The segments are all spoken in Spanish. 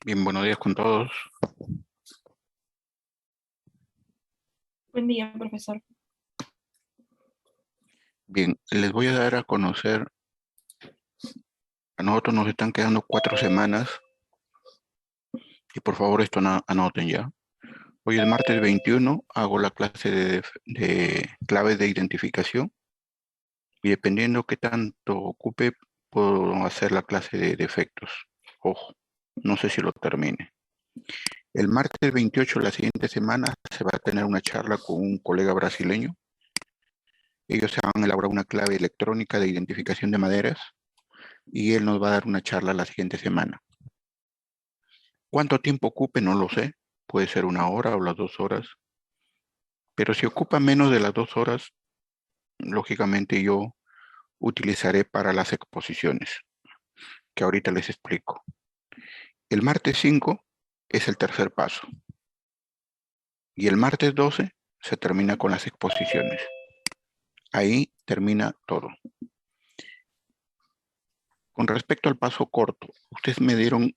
Bien, buenos días con todos. Buen día, profesor. Bien, les voy a dar a conocer, a nosotros nos están quedando 4 semanas y por favor esto anoten ya. Hoy es martes 21, hago la clase de claves de identificación y dependiendo qué tanto ocupe, puedo hacer la clase de defectos. Ojo, no sé si lo termine. El martes 28, la siguiente semana, se va a tener una charla con un colega brasileño. Ellos se van a elaborar una clave electrónica de identificación de maderas y él nos va a dar una charla la siguiente semana. ¿Cuánto tiempo ocupe? No lo sé. Puede ser 1 hora o las 2 horas. Pero si ocupa menos de las 2 horas, lógicamente yo utilizaré para las exposiciones, que ahorita les explico. El martes 5 es el tercer paso. Y el martes 12 se termina con las exposiciones. Ahí termina todo. Con respecto al paso corto, ustedes me dieron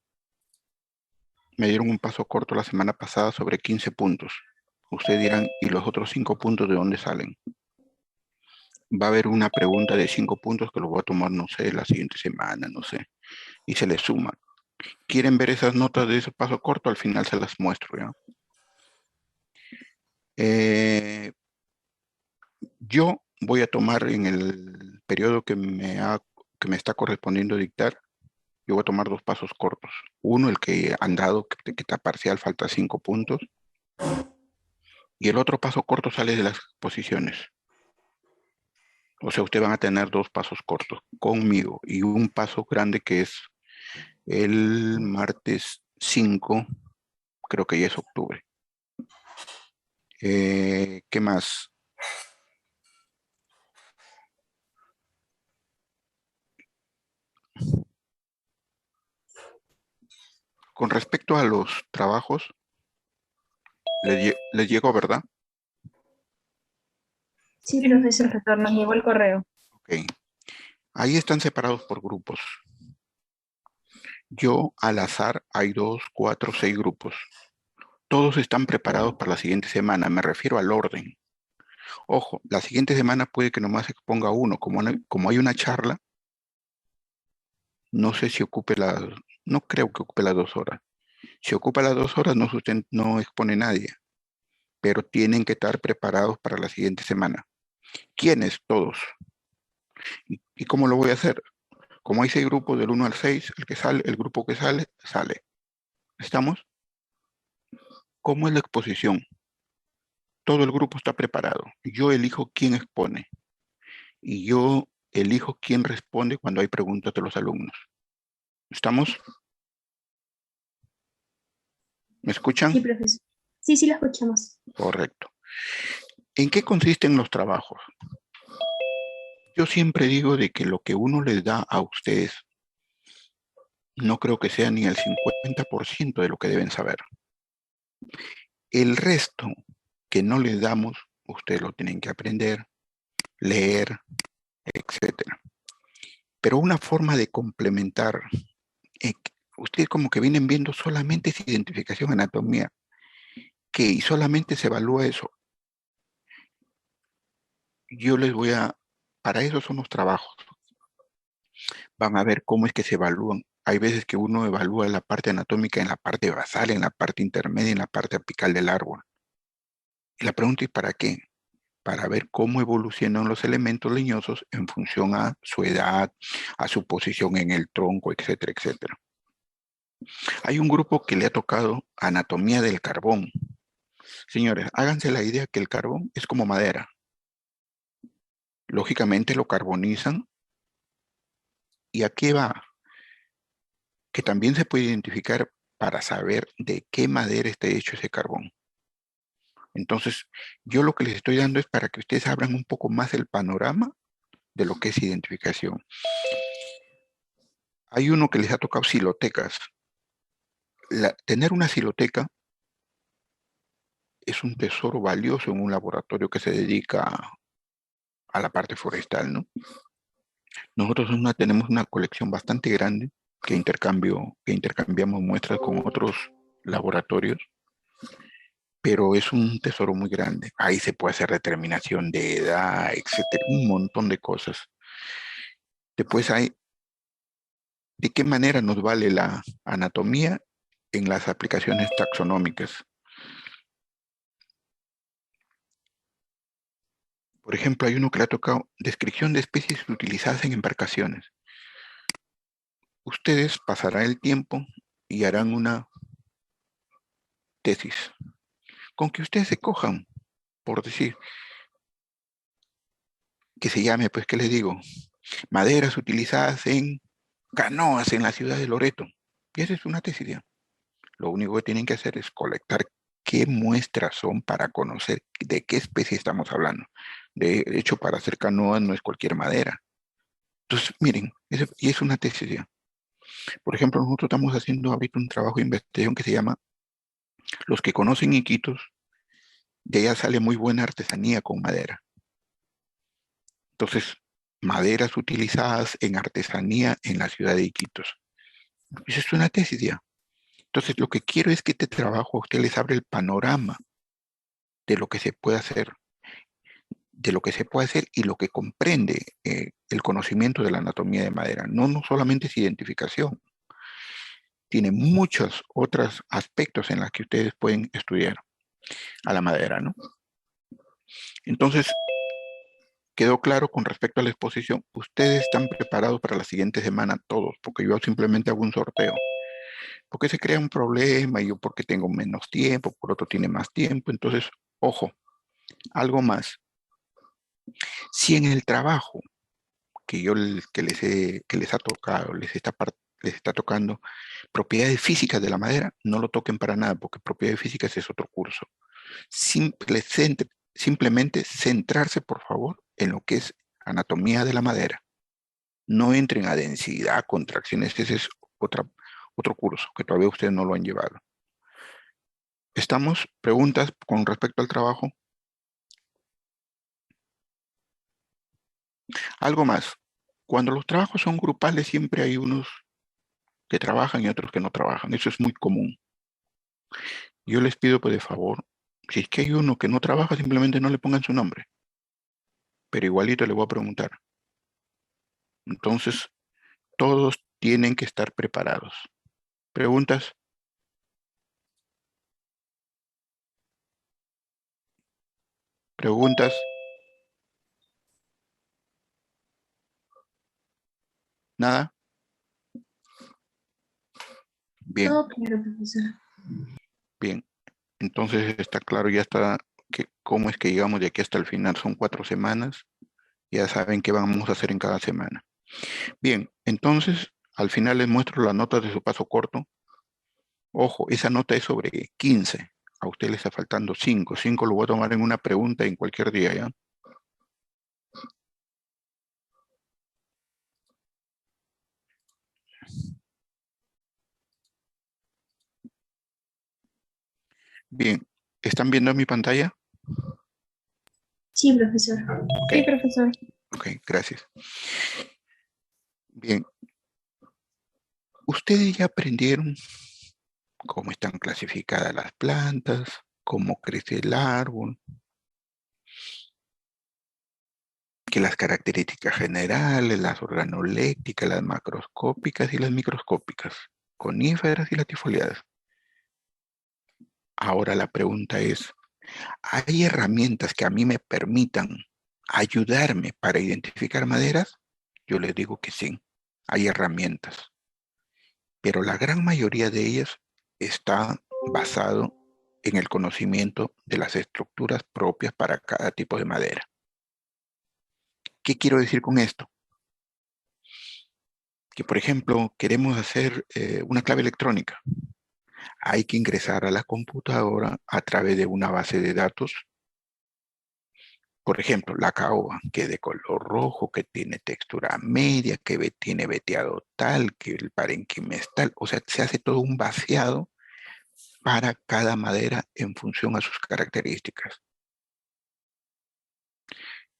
un paso corto la semana pasada sobre 15 puntos. Ustedes dirán, ¿y los otros 5 puntos de dónde salen? Va a haber una pregunta de 5 puntos que lo voy a tomar, no sé, la siguiente semana, no sé, y se les suma. ¿Quieren ver esas notas de ese paso corto? Al final se las muestro, ¿ya? Yo voy a tomar en el periodo que me está correspondiendo dictar, yo voy a tomar 2 pasos cortos. Uno, el que han dado, que está parcial, falta 5 puntos. Y el otro paso corto sale de las exposiciones. O sea, ustedes van a tener 2 pasos cortos conmigo y un paso grande que es el martes 5, creo que ya es octubre. ¿Qué más? Con respecto a los trabajos, les llegó, ¿verdad? Sí, profesor, nos llegó el correo. Ok. Ahí están separados por grupos. Yo, al azar, hay 2, 4, 6 grupos. Todos están preparados para la siguiente semana. Me refiero al orden. Ojo, la siguiente semana puede que nomás exponga uno. Como hay una charla, no sé si no creo que ocupe las 2 horas. Si ocupa las 2 horas, no expone nadie, pero tienen que estar preparados para la siguiente semana. ¿Quiénes? Todos. ¿Y cómo lo voy a hacer? Como hay 6 grupos del 1 al 6, el grupo que sale, sale. ¿Estamos? ¿Cómo es la exposición? Todo el grupo está preparado. Yo elijo quién expone y yo elijo quién responde cuando hay preguntas de los alumnos. ¿Estamos? ¿Me escuchan? Sí, profesor. Sí, lo escuchamos. Correcto. ¿En qué consisten los trabajos? Yo siempre digo de que lo que uno les da a ustedes no creo que sea ni el 50% de lo que deben saber. El resto que no les damos, ustedes lo tienen que aprender, leer, etcétera. Pero una forma de complementar, ustedes como que vienen viendo solamente esa identificación, anatomía, y solamente se evalúa eso. Yo les voy para eso son los trabajos. Van a ver cómo es que se evalúan. Hay veces que uno evalúa la parte anatómica en la parte basal, en la parte intermedia, en la parte apical del árbol. Y la pregunta es ¿para qué? Para ver cómo evolucionan los elementos leñosos en función a su edad, a su posición en el tronco, etcétera, etcétera. Hay un grupo que le ha tocado anatomía del carbón. Señores, háganse la idea que el carbón es como madera. Lógicamente lo carbonizan. ¿Y a qué va? Que también se puede identificar para saber de qué madera está hecho ese carbón. Entonces, yo lo que les estoy dando es para que ustedes abran un poco más el panorama de lo que es identificación. Hay uno que les ha tocado silotecas. Tener una siloteca es un tesoro valioso en un laboratorio que se dedica a la parte forestal, ¿no? Nosotros tenemos una colección bastante grande que intercambiamos muestras con otros laboratorios, pero es un tesoro muy grande. Ahí se puede hacer determinación de edad, etcétera, un montón de cosas. Después hay de qué manera nos vale la anatomía en las aplicaciones taxonómicas. Por ejemplo, hay uno que le ha tocado descripción de especies utilizadas en embarcaciones. Ustedes pasarán el tiempo y harán una tesis. Con que ustedes se cojan, por decir, que se llame, pues, ¿qué les digo? Maderas utilizadas en canoas en la ciudad de Loreto. Y esa es una tesis ya. Lo único que tienen que hacer es colectar qué muestras son para conocer de qué especie estamos hablando. De hecho, para hacer canoas no es cualquier madera. Entonces, miren, y es una tesis ya. Por ejemplo, nosotros estamos haciendo ahorita un trabajo de investigación que se llama Los que conocen Iquitos, de allá sale muy buena artesanía con madera. Entonces, maderas utilizadas en artesanía en la ciudad de Iquitos. Esa es una tesis ya. Entonces, lo que quiero es que este trabajo a usted les abre el panorama de lo que se puede hacer, de lo que se puede hacer y lo que comprende el conocimiento de la anatomía de madera. No, no solamente es identificación, tiene muchos otros aspectos en los que ustedes pueden estudiar a la madera, ¿no? Entonces, quedó claro con respecto a la exposición. Ustedes están preparados para la siguiente semana todos, porque yo simplemente hago un sorteo. Porque se crea un problema y yo porque tengo menos tiempo, por otro tiene más tiempo. Entonces, ojo, algo más. Si en el trabajo que les ha tocado, les está tocando propiedades físicas de la madera, no lo toquen para nada, porque propiedades físicas es otro curso. Simplemente centrarse, por favor, en lo que es anatomía de la madera. No entren a densidad, contracciones, ese es otro curso que todavía ustedes no lo han llevado. ¿Estamos? ¿Preguntas con respecto al trabajo? Algo más. Cuando los trabajos son grupales, siempre hay unos que trabajan y otros que no trabajan. Eso es muy común. Yo les pido, pues, de favor, si es que hay uno que no trabaja, simplemente no le pongan su nombre. Pero igualito le voy a preguntar. Entonces, todos tienen que estar preparados. ¿Preguntas? ¿Preguntas? ¿Nada? Bien, Todo claro, profesor. bien. Entonces está claro, ya está que cómo es que llegamos de aquí hasta el final. Son 4 semanas. Ya saben qué vamos a hacer en cada semana. Bien, entonces al final les muestro las notas de su paso corto. Ojo, esa nota es sobre 15. A usted le está faltando 5. 5 lo voy a tomar en una pregunta en cualquier día, ¿ya? Bien, ¿están viendo mi pantalla? Sí, profesor. Ok, Sí, profesor. ok, gracias. Bien, ustedes ya aprendieron cómo están clasificadas las plantas, cómo crece el árbol, que las características generales, las organolépticas, las macroscópicas y las microscópicas, coníferas y latifoliadas. Ahora la pregunta es, ¿hay herramientas que a mí me permitan ayudarme para identificar maderas? Yo les digo que sí, hay herramientas, pero la gran mayoría de ellas está basado en el conocimiento de las estructuras propias para cada tipo de madera. ¿Qué quiero decir con esto? Que, por ejemplo, queremos hacer una clave electrónica. Hay que ingresar a la computadora a través de una base de datos Por ejemplo, la caoba, que es de color rojo, que tiene textura media, que tiene veteado tal, que el parenquima es tal. O sea, se hace todo un vaciado para cada madera en función a sus características.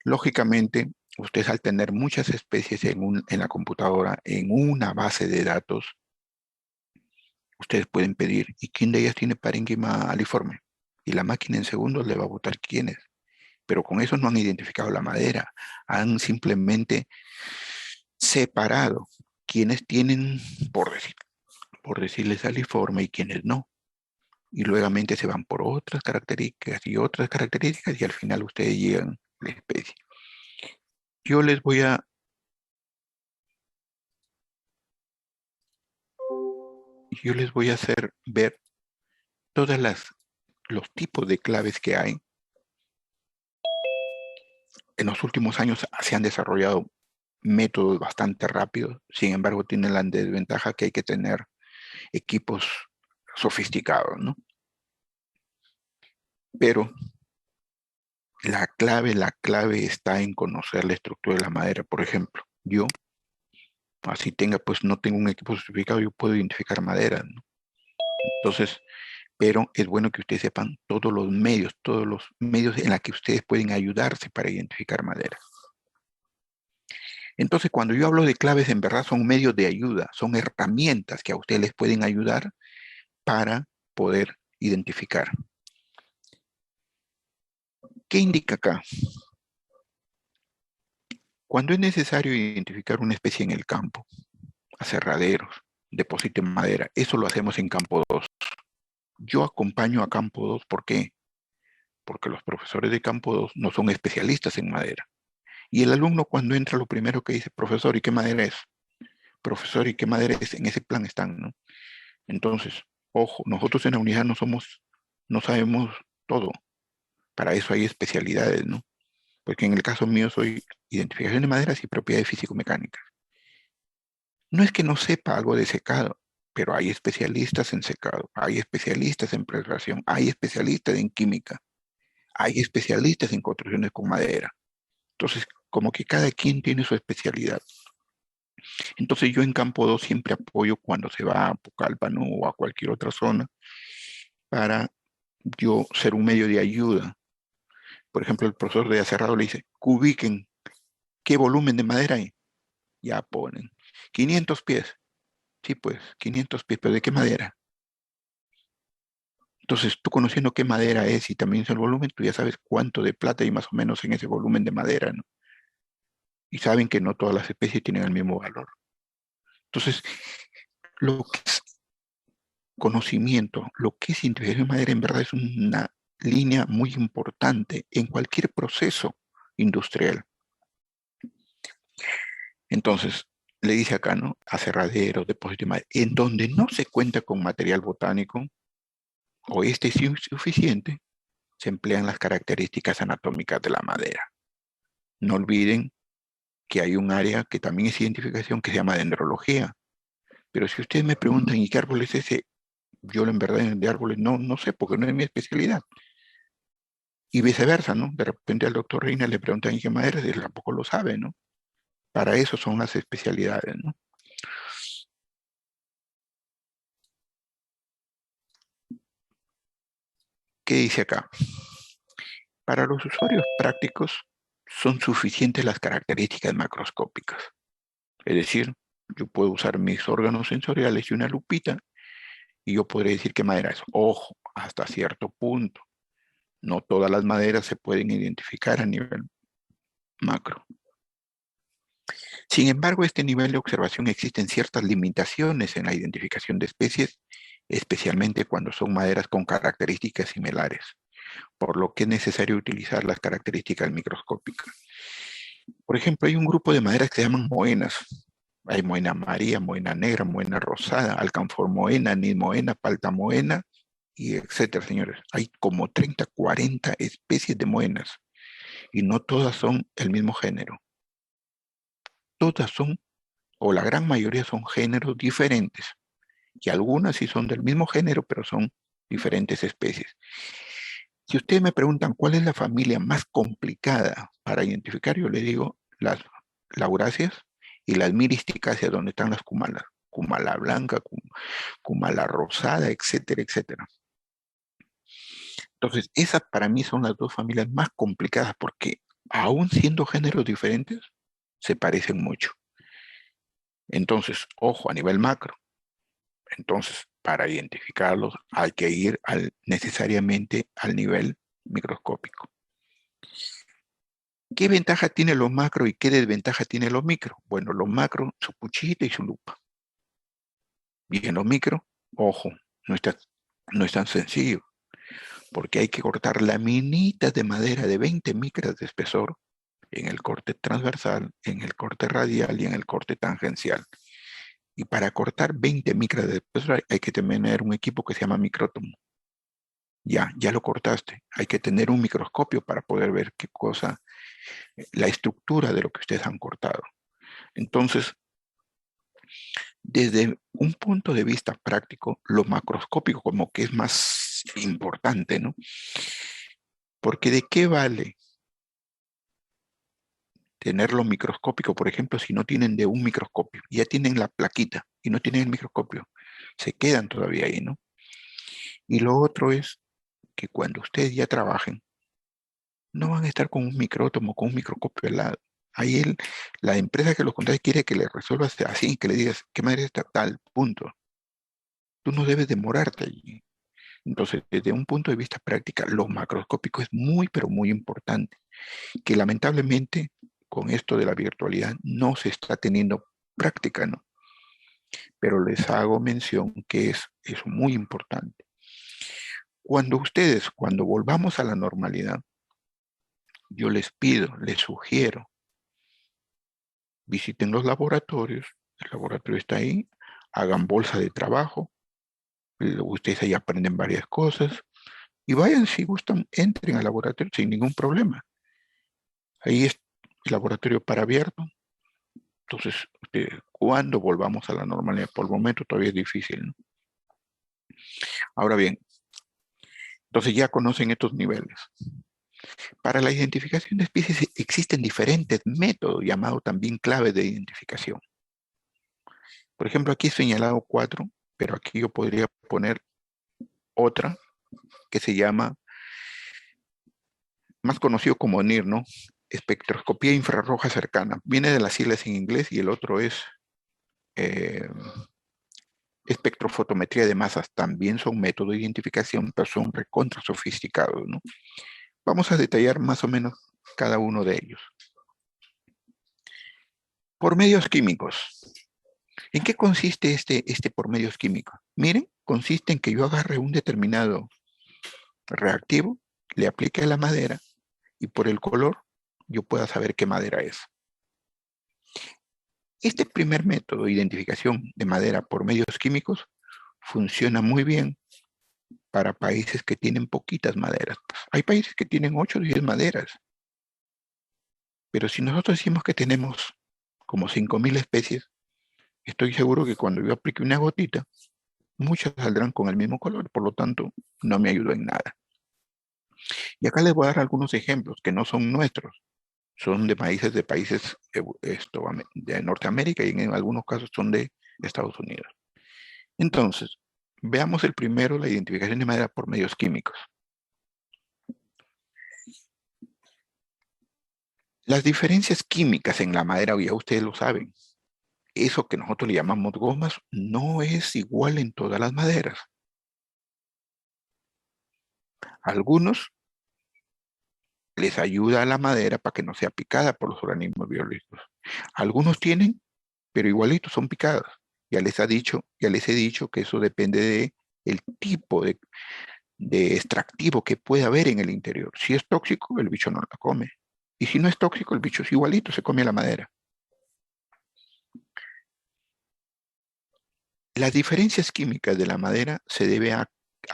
Lógicamente, ustedes al tener muchas especies en la computadora, en una base de datos, ustedes pueden pedir, ¿y quién de ellas tiene parénquima aliforme? Y la máquina en segundos le va a botar quién es. Pero con eso no han identificado la madera, han simplemente separado quienes tienen, por decirles aliforme y quienes no. Y luego se van por otras características y al final ustedes llegan a la especie. Yo les voy a hacer ver todas los tipos de claves que hay. En los últimos años se han desarrollado métodos bastante rápidos, sin embargo tienen la desventaja que hay que tener equipos sofisticados, ¿no? Pero la clave está en conocer la estructura de la madera. Por ejemplo, yo, así pues no tengo un equipo sofisticado, yo puedo identificar madera, ¿no? Entonces, pero es bueno que ustedes sepan todos los medios en los que ustedes pueden ayudarse para identificar madera. Entonces, cuando yo hablo de claves, en verdad son medios de ayuda, son herramientas que a ustedes les pueden ayudar para poder identificar. ¿Qué indica acá? Cuando es necesario identificar una especie en el campo, aserraderos, depósito de madera, eso lo hacemos en campo 2. Yo acompaño a campo 2, ¿por qué? Porque los profesores de campo 2 no son especialistas en madera. Y el alumno cuando entra lo primero que dice, profesor, ¿y qué madera es? Profesor, ¿y qué madera es? En ese plan están, ¿no? Entonces, ojo, nosotros en la unidad no sabemos todo. Para eso hay especialidades, ¿no? Porque en el caso mío soy identificación de maderas y propiedades físico-mecánicas. No es que no sepa algo de secado, pero hay especialistas en secado, hay especialistas en preservación, hay especialistas en química, hay especialistas en construcciones con madera. Entonces, como que cada quien tiene su especialidad. Entonces yo en campo 2 siempre apoyo cuando se va a Pucallpa, ¿no? O a cualquier otra zona para yo ser un medio de ayuda. Por ejemplo, el profesor de aserrado le dice, ubiquen qué volumen de madera hay. Ya ponen 500 pies. Sí, pues 500 pies, pero ¿de qué madera? Entonces, tú conociendo qué madera es y también es el volumen, tú ya sabes cuánto de plata hay más o menos en ese volumen de madera, ¿no? Y saben que no todas las especies tienen el mismo valor. Entonces, lo que es conocimiento, lo que es integración de madera en verdad es una línea muy importante en cualquier proceso industrial. Entonces, le dice acá, ¿no? Aserraderos, depósitos de madera, en donde no se cuenta con material botánico o este es insuficiente, se emplean las características anatómicas de la madera. No olviden que hay un área que también es identificación que se llama dendrología. Pero si ustedes me preguntan, ¿y qué árbol es ese? Yo en verdad de árboles no sé, porque no es mi especialidad. Y viceversa, ¿no? De repente al doctor Reina le preguntan, ¿y qué madera es? Él tampoco lo sabe, ¿no? Para eso son las especialidades, ¿no? ¿Qué dice acá? Para los usuarios prácticos son suficientes las características macroscópicas. Es decir, yo puedo usar mis órganos sensoriales y una lupita y yo podré decir qué madera es. Ojo, hasta cierto punto. No todas las maderas se pueden identificar a nivel macro. Sin embargo, este nivel de observación existen ciertas limitaciones en la identificación de especies, especialmente cuando son maderas con características similares, por lo que es necesario utilizar las características microscópicas. Por ejemplo, hay un grupo de maderas que se llaman moenas. Hay moena amarilla, moena negra, moena rosada, alcanfor moena, moena, palta moena, y etcétera, señores. Hay como 30, 40 especies de moenas y no todas son el mismo género. Todas son, o la gran mayoría son géneros diferentes. Y algunas sí son del mismo género, pero son diferentes especies. Si ustedes me preguntan cuál es la familia más complicada para identificar, yo les digo las lauráceas y las miristicáceas, donde están las cumalas. Cumala blanca, cumala rosada, etcétera, etcétera. Entonces, esas para mí son las dos familias más complicadas porque aún siendo géneros diferentes, se parecen mucho. Entonces, ojo, a nivel macro. Entonces, para identificarlos hay que ir necesariamente al nivel microscópico. ¿Qué ventaja tiene lo macro y qué desventaja tiene lo micro? Bueno, lo macro, su cuchillita y su lupa. Y en lo micro, ojo, no es tan sencillo, porque hay que cortar laminitas de madera de 20 micras de espesor en el corte transversal, en el corte radial y en el corte tangencial. Y para cortar 20 micras de espesor hay que tener un equipo que se llama micrótomo. Ya lo cortaste. Hay que tener un microscopio para poder ver qué cosa, la estructura de lo que ustedes han cortado. Entonces, desde un punto de vista práctico, lo macroscópico como que es más importante, ¿no? Porque ¿de qué vale tenerlo microscópico, por ejemplo, si no tienen de un microscopio? Ya tienen la plaquita y no tienen el microscopio. Se quedan todavía ahí, ¿no? Y lo otro es que cuando ustedes ya trabajen, no van a estar con un micrótomo, con un microscopio al lado. Ahí la empresa que los contrata quiere que le resuelvas así, que le digas qué madre está tal, punto. Tú no debes demorarte allí. Entonces, desde un punto de vista práctica, lo macroscópico es muy, pero muy importante, que lamentablemente con esto de la virtualidad no se está teniendo práctica, ¿no? Pero les hago mención que es muy importante. Cuando volvamos a la normalidad, yo les pido, les sugiero, visiten los laboratorios, el laboratorio está ahí, hagan bolsa de trabajo, ustedes ahí aprenden varias cosas, y vayan si gustan, entren al laboratorio sin ningún problema. Ahí es el laboratorio para abierto. Entonces, cuando volvamos a la normalidad, por el momento todavía es difícil, ¿no? Ahora bien, entonces ya conocen estos niveles. Para la identificación de especies existen diferentes métodos llamados también claves de identificación. Por ejemplo, aquí he señalado 4, pero aquí yo podría poner otra que se llama, más conocido como NIR, ¿no? Espectroscopía infrarroja cercana. Viene de las siglas en inglés y el otro es eh, espectrofotometría de masas. También son métodos de identificación, pero son recontra sofisticados, ¿no? Vamos a detallar más o menos cada uno de ellos. Por medios químicos. ¿En qué consiste este por medios químicos? Miren, consiste en que yo agarre un determinado reactivo, le aplique a la madera y por el color yo pueda saber qué madera es. Este primer método de identificación de madera por medios químicos funciona muy bien para países que tienen poquitas maderas. Pues, hay países que tienen 8 o 10 maderas, pero si nosotros decimos que tenemos como 5.000 especies, estoy seguro que cuando yo aplique una gotita, muchas saldrán con el mismo color, por lo tanto, no me ayudó en nada. Y acá les voy a dar algunos ejemplos que no son nuestros, son de países de Norteamérica y en algunos casos son de Estados Unidos. Entonces, veamos el primero, la identificación de madera por medios químicos. Las diferencias químicas en la madera, ya ustedes lo saben, eso que nosotros le llamamos gomas no es igual en todas las maderas. Algunos les ayuda a la madera para que no sea picada por los organismos biológicos. Algunos tienen, pero igualitos son picadas. Ya les he dicho que eso depende de el tipo de extractivo que puede haber en el interior. Si es tóxico, el bicho no la come. Y si no es tóxico, el bicho es igualito, se come la madera. Las diferencias químicas de la madera se debe a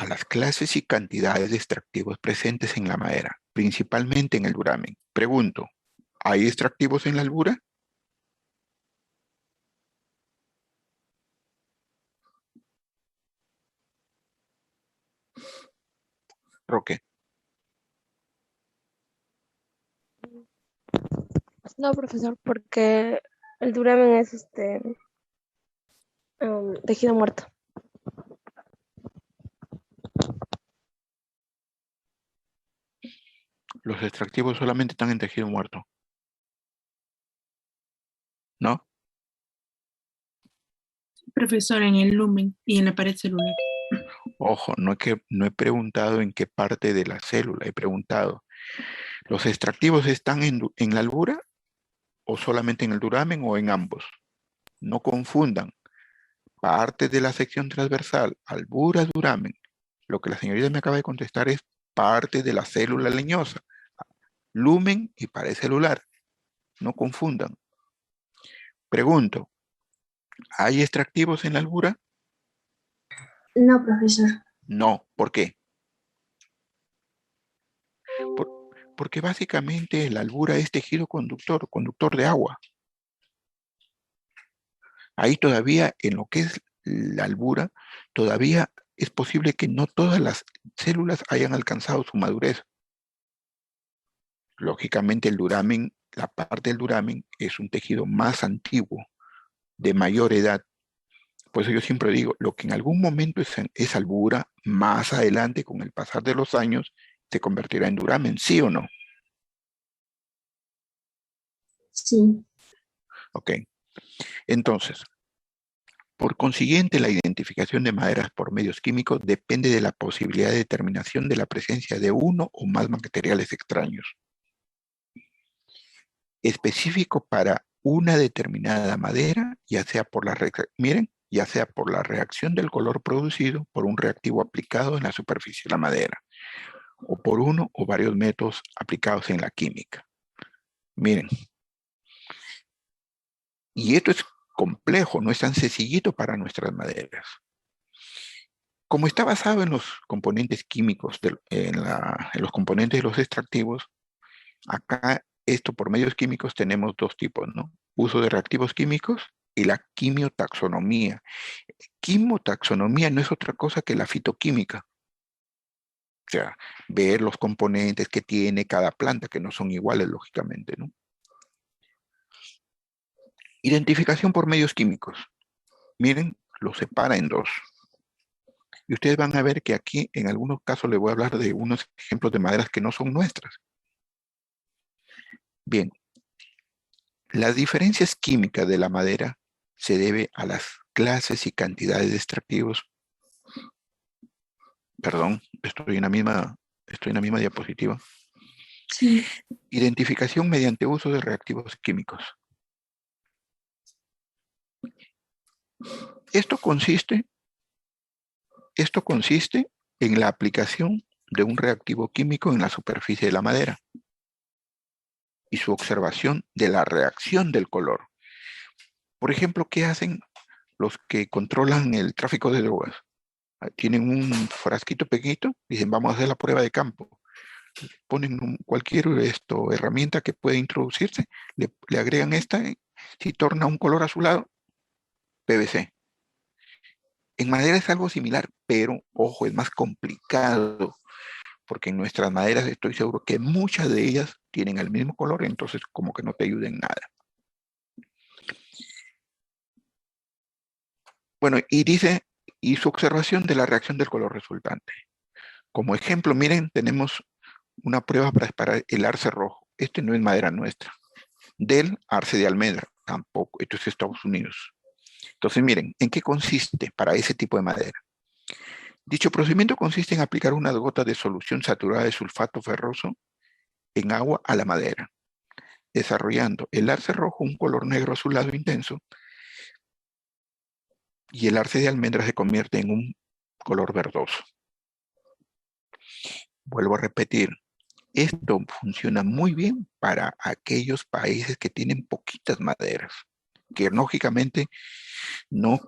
las clases y cantidades de extractivos presentes en la madera, principalmente en el duramen. Pregunto, ¿hay extractivos en la albura? Roque. No, profesor, porque el duramen es tejido muerto. Los extractivos solamente están en tejido muerto, ¿no? Profesor, en el lumen y en la pared celular. Ojo, no he preguntado en qué parte de la célula, he preguntado, ¿los extractivos están en la albura o solamente en el duramen o en ambos? No confundan, parte de la sección transversal, albura, duramen. Lo que la señorita me acaba de contestar es parte de la célula leñosa, lumen y pared celular. No confundan. Pregunto, ¿hay extractivos en la albura? No, profesor. No. ¿Por qué? Porque básicamente la albura es tejido conductor de agua. Ahí todavía, en lo que es la albura, todavía es posible que no todas las células hayan alcanzado su madurez. Lógicamente el duramen, la parte del duramen es un tejido más antiguo, de mayor edad. Por eso yo siempre digo, lo que en algún momento es albura, más adelante, con el pasar de los años, se convertirá en duramen, ¿sí o no? Sí. Ok. Entonces, por consiguiente, la identificación de maderas por medios químicos depende de la posibilidad de determinación de la presencia de uno o más materiales extraños, específico para una determinada madera, ya sea por ya sea por la reacción del color producido por un reactivo aplicado en la superficie de la madera, o por uno o varios métodos aplicados en la química. Miren, y esto es complejo, no es tan sencillito para nuestras maderas. Como está basado en los componentes químicos, en los componentes de los extractivos, acá esto por medios químicos tenemos dos tipos, ¿no? Uso de reactivos químicos y la quimiotaxonomía. Quimotaxonomía no es otra cosa que la fitoquímica. O sea, ver los componentes que tiene cada planta, que no son iguales, lógicamente, ¿no? Identificación por medios químicos. Miren, lo separa en dos. Y ustedes van a ver que aquí, en algunos casos, les voy a hablar de unos ejemplos de maderas que no son nuestras. Bien, las diferencias químicas de la madera se debe a las clases y cantidades de extractivos. Perdón, estoy en la misma diapositiva. Sí. Identificación mediante uso de reactivos químicos. Esto consiste en la aplicación de un reactivo químico en la superficie de la madera y su observación de la reacción del color. Por ejemplo, ¿qué hacen los que controlan el tráfico de drogas? Tienen un frasquito pequeñito, dicen vamos a hacer la prueba de campo. Ponen cualquier herramienta que pueda introducirse, le agregan esta, si torna un color azulado, PVC. En madera es algo similar, pero ojo, es más complicado, porque en nuestras maderas estoy seguro que muchas de ellas tienen el mismo color, entonces como que no te ayuden en nada. Bueno, y su observación de la reacción del color resultante. Como ejemplo, miren, tenemos una prueba para disparar el arce rojo. Este no es madera nuestra. Del arce de almendra, tampoco. Esto es Estados Unidos. Entonces, miren, ¿en qué consiste para ese tipo de madera? Dicho procedimiento consiste en aplicar unas gotas de solución saturada de sulfato ferroso en agua a la madera, desarrollando el arce rojo un color negro azulado intenso y el arce de almendra se convierte en un color verdoso. Vuelvo a repetir, esto funciona muy bien para aquellos países que tienen poquitas maderas, que lógicamente no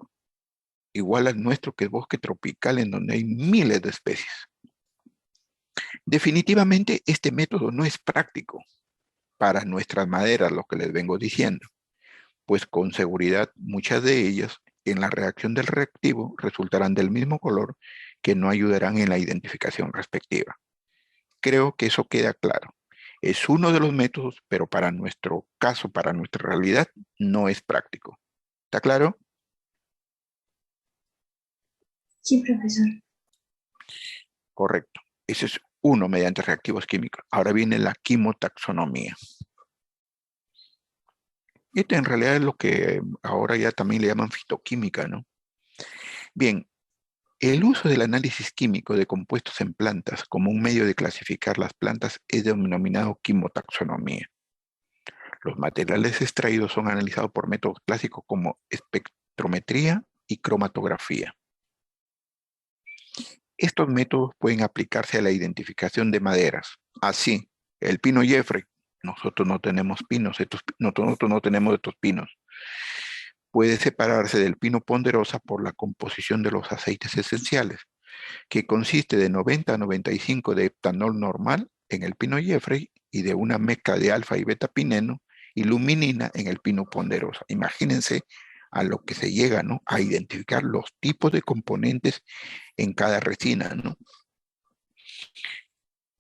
igual al nuestro, que es bosque tropical, en donde hay miles de especies. Definitivamente este método no es práctico para nuestras maderas, lo que les vengo diciendo, pues con seguridad muchas de ellas en la reacción del reactivo resultarán del mismo color, que no ayudarán en la identificación respectiva. Creo que eso queda claro. Es uno de los métodos, pero para nuestro caso, para nuestra realidad, no es práctico. ¿Está claro? Sí, profesor. Correcto. Ese es uno mediante reactivos químicos. Ahora viene la quimotaxonomía. Este en realidad es lo que ahora ya también le llaman fitoquímica, ¿no? Bien, el uso del análisis químico de compuestos en plantas como un medio de clasificar las plantas es denominado quimotaxonomía. Los materiales extraídos son analizados por métodos clásicos como espectrometría y cromatografía. Estos métodos pueden aplicarse a la identificación de maderas. Así, el pino Jeffrey, nosotros no tenemos pinos, nosotros no tenemos estos pinos. Puede separarse del pino ponderosa por la composición de los aceites esenciales, que consiste de 90 a 95 de heptanol normal en el pino Jeffrey y de una mezcla de alfa y beta pineno y luminina en el pino ponderosa. Imagínense a lo que se llega, ¿no? A identificar los tipos de componentes en cada resina, ¿no?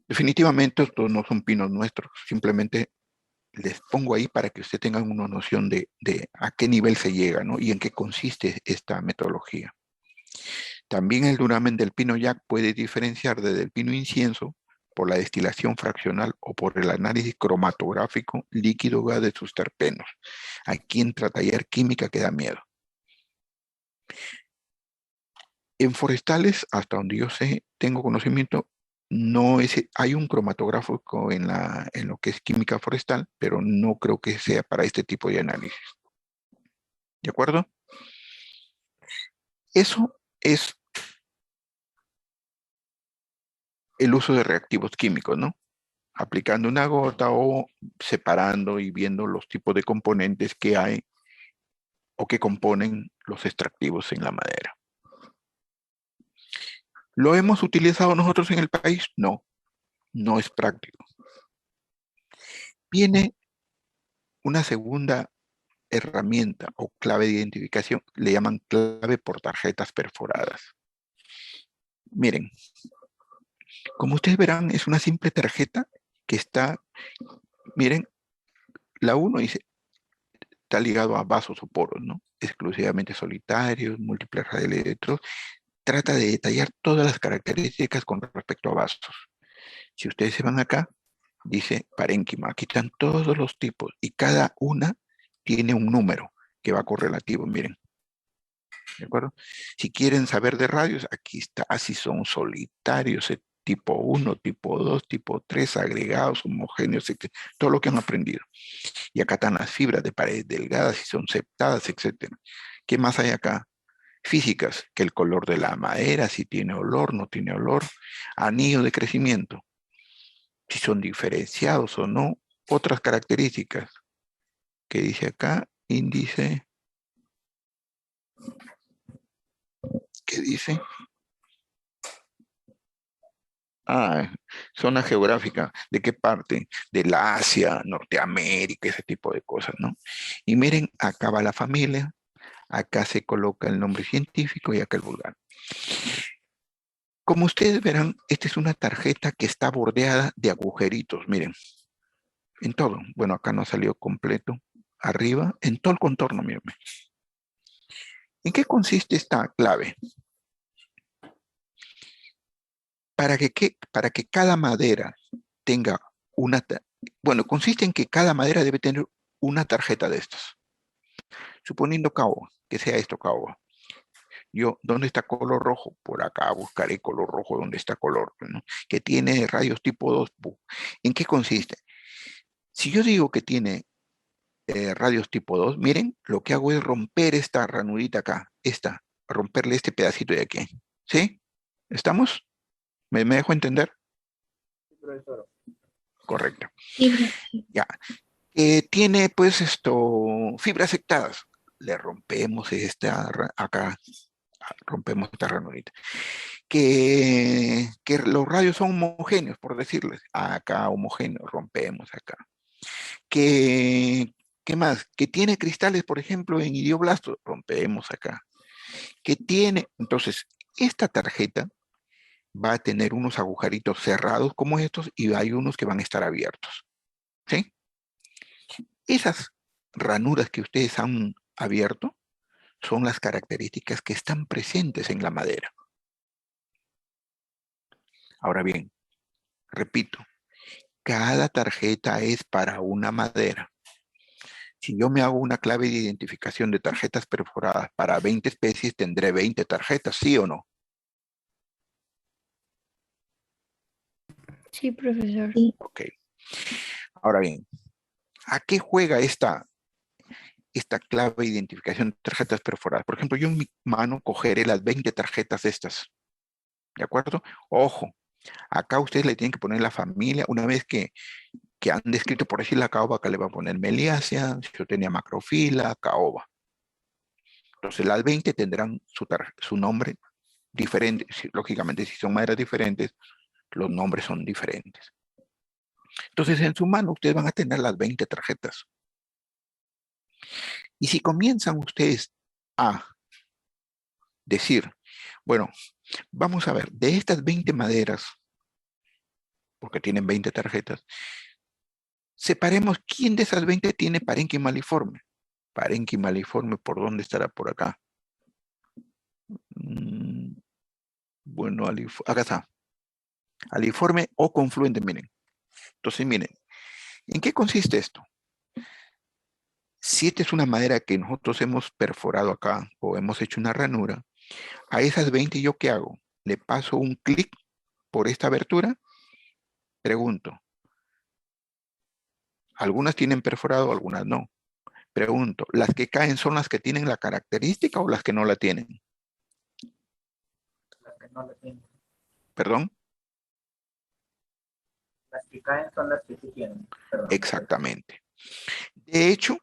Definitivamente estos no son pinos nuestros, simplemente les pongo ahí para que ustedes tengan una noción de a qué nivel se llega, ¿no? Y en qué consiste esta metodología. También el duramen del pino yak puede diferenciar desde el pino incienso por la destilación fraccional o por el análisis cromatográfico líquido gas de sus terpenos. Aquí entra taller química que da miedo. En forestales, hasta donde yo sé, tengo conocimiento, no es, hay un cromatográfico en lo que es química forestal, pero no creo que sea para este tipo de análisis. ¿De acuerdo? Eso es el uso de reactivos químicos, ¿no? Aplicando una gota o separando y viendo los tipos de componentes que hay o que componen los extractivos en la madera. ¿Lo hemos utilizado nosotros en el país? No, no es práctico. Viene una segunda herramienta o clave de identificación, le llaman clave por tarjetas perforadas. Miren, como ustedes verán, es una simple tarjeta que está, miren, la 1 dice, está ligado a vasos o poros, ¿no? Exclusivamente solitarios, múltiples radiales de electrodos. Trata de detallar todas las características con respecto a vasos. Si ustedes se van acá, dice parénquima. Aquí están todos los tipos y cada una tiene un número que va correlativo, miren. ¿De acuerdo? Si quieren saber de radios, aquí está. Así son solitarios, tipo 1, tipo 2, tipo 3, agregados, homogéneos, etc. Todo lo que han aprendido. Y acá están las fibras de paredes delgadas, si son septadas, etc. ¿Qué más hay acá? Físicas, que el color de la madera, si tiene olor, no tiene olor. Anillo de crecimiento, si son diferenciados o no. Otras características que dice acá, índice, ¿qué dice? Zona geográfica, ¿de qué parte? De la Asia, Norteamérica, ese tipo de cosas, ¿no? Y miren, acá va la familia, acá se coloca el nombre científico y acá el vulgar. Como ustedes verán, esta es una tarjeta que está bordeada de agujeritos, miren, en todo. Bueno, acá no salió completo. Arriba, en todo el contorno, miren. ¿En qué consiste esta clave? Para que cada madera tenga una... Bueno, consiste en que cada madera debe tener una tarjeta de estas. Suponiendo caoba, que sea esto caoba. Yo, ¿dónde está color rojo? Por acá buscaré color rojo, ¿dónde está color? ¿No? Que tiene rayos tipo 2. ¿En qué consiste? Si yo digo que tiene radios tipo 2, miren, lo que hago es romper esta ranurita acá, romperle este pedacito de aquí. ¿Sí? ¿Estamos? ¿Me dejo entender? Correcto. Sí, Ya. Tiene pues fibras sectadas. Le rompemos acá, rompemos esta ranurita. Que los radios son homogéneos, por decirles. Acá homogéneos, rompemos acá. ¿Qué más? Que tiene cristales, por ejemplo, en idioblastos, rompemos acá. Entonces, esta tarjeta va a tener unos agujeritos cerrados como estos y hay unos que van a estar abiertos. ¿Sí? Esas ranuras que ustedes han abierto son las características que están presentes en la madera. Ahora bien, repito, cada tarjeta es para una madera. Si yo me hago una clave de identificación de tarjetas perforadas para 20 especies, tendré 20 tarjetas, ¿sí o no? Sí, profesor. Ok. Ahora bien, ¿a qué juega esta clave de identificación de tarjetas perforadas? Por ejemplo, yo en mi mano cogeré las 20 tarjetas estas. ¿De acuerdo? Ojo, acá ustedes le tienen que poner la familia. Una vez que han descrito por decir la caoba, acá le va a poner Meliacia, yo tenía macrofila, caoba. Entonces las 20 tendrán su nombre diferente. Lógicamente, si son maderas diferentes, los nombres son diferentes. Entonces en su mano ustedes van a tener las 20 tarjetas. Y si comienzan ustedes a decir, bueno, vamos a ver, de estas 20 maderas, porque tienen 20 tarjetas, separemos quién de esas 20 tiene parénquima-aliforme. Parénquima-aliforme, ¿por dónde estará? Por acá. Bueno, acá está. Aliforme o confluente, miren. Entonces, miren, ¿en qué consiste esto? Si esta es una madera que nosotros hemos perforado acá o hemos hecho una ranura, a esas 20 ¿yo qué hago? Le paso un clic por esta abertura. Pregunto, algunas tienen perforado, algunas no. Pregunto, ¿las que caen son las que tienen la característica o las que no la tienen? Las que no la tienen. ¿Perdón? Las que caen son las que sí tienen. Perdón. Exactamente. De hecho,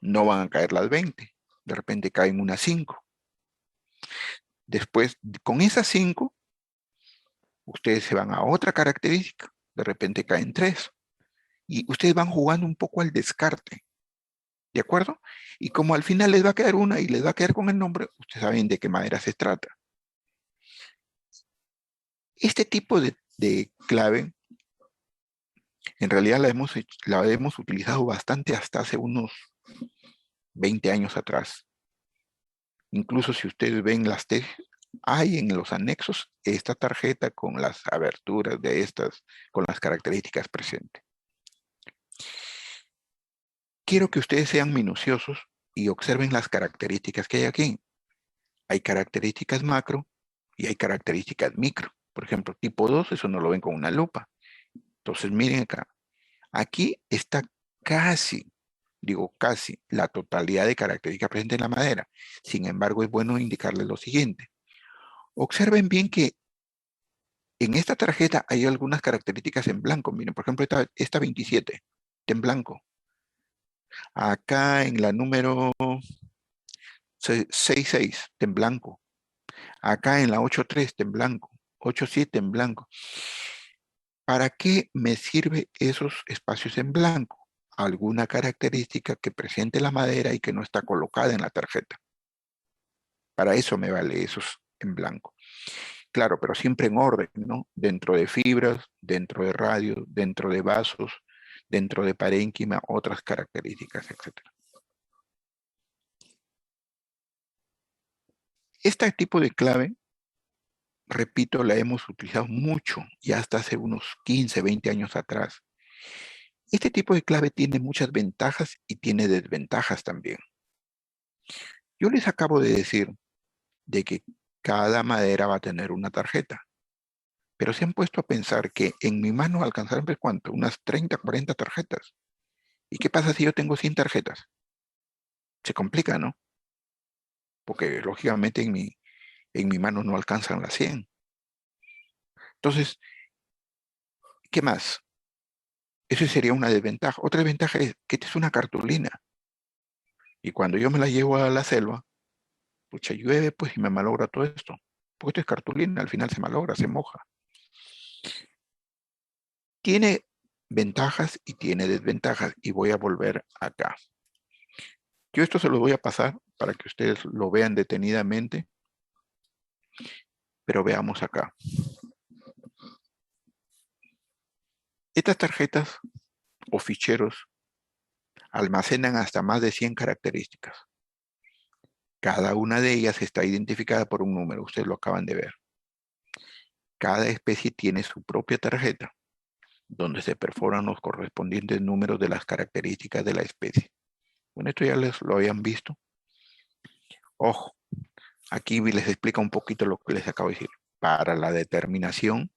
no van a caer las 20. De repente caen unas 5. Después, con esas 5, ustedes se van a otra característica. De repente caen 3. Y ustedes van jugando un poco al descarte. ¿De acuerdo? Y como al final les va a quedar una y les va a quedar con el nombre, ustedes saben de qué madera se trata. Este tipo de clave, en realidad la hemos utilizado bastante hasta hace unos 20 años atrás. Incluso si ustedes ven las tesis, hay en los anexos esta tarjeta con las aberturas de estas, con las características presentes. Quiero que ustedes sean minuciosos y observen las características que hay aquí. Hay características macro y hay características micro. Por ejemplo, tipo 2, eso no lo ven con una lupa. Entonces, miren acá. Aquí está casi, digo casi, la totalidad de características presentes en la madera. Sin embargo, es bueno indicarles lo siguiente. Observen bien que en esta tarjeta hay algunas características en blanco. Miren, por ejemplo, esta 27, está en blanco. Acá en la número 66, está en blanco. Acá en la 83, está en blanco. 87 en blanco. ¿Para qué me sirve esos espacios en blanco? Alguna característica que presente la madera y que no está colocada en la tarjeta. Para eso me vale esos en blanco. Claro, pero siempre en orden, ¿no? Dentro de fibras, dentro de radio, dentro de vasos, dentro de parénquima, otras características, etc. Este tipo de clave, repito, la hemos utilizado mucho y hasta hace unos 15, 20 años atrás. Este tipo de clave tiene muchas ventajas y tiene desventajas también. Yo les acabo de decir de que cada madera va a tener una tarjeta. Pero se han puesto a pensar que en mi mano alcanzaron, pues, ¿cuánto? Unas 30, 40 tarjetas. ¿Y qué pasa si yo tengo 100 tarjetas? Se complica, ¿no? Porque lógicamente en mi mano no alcanzan las 100. Entonces, ¿qué más? Eso sería una desventaja. Otra desventaja es que esta es una cartulina. Y cuando yo me la llevo a la selva, pucha, llueve, pues, y me malogra todo esto. Porque esto es cartulina, al final se malogra, se moja. Tiene ventajas y tiene desventajas. Y voy a volver acá. Yo esto se lo voy a pasar para que ustedes lo vean detenidamente. Pero veamos acá. Estas tarjetas o ficheros almacenan hasta más de 100 características. Cada una de ellas está identificada por un número, ustedes lo acaban de ver. Cada especie tiene su propia tarjeta, donde se perforan los correspondientes números de las características de la especie. Bueno, esto ya les lo habían visto. Ojo, aquí les explica un poquito lo que les acabo de decir. Para la determinación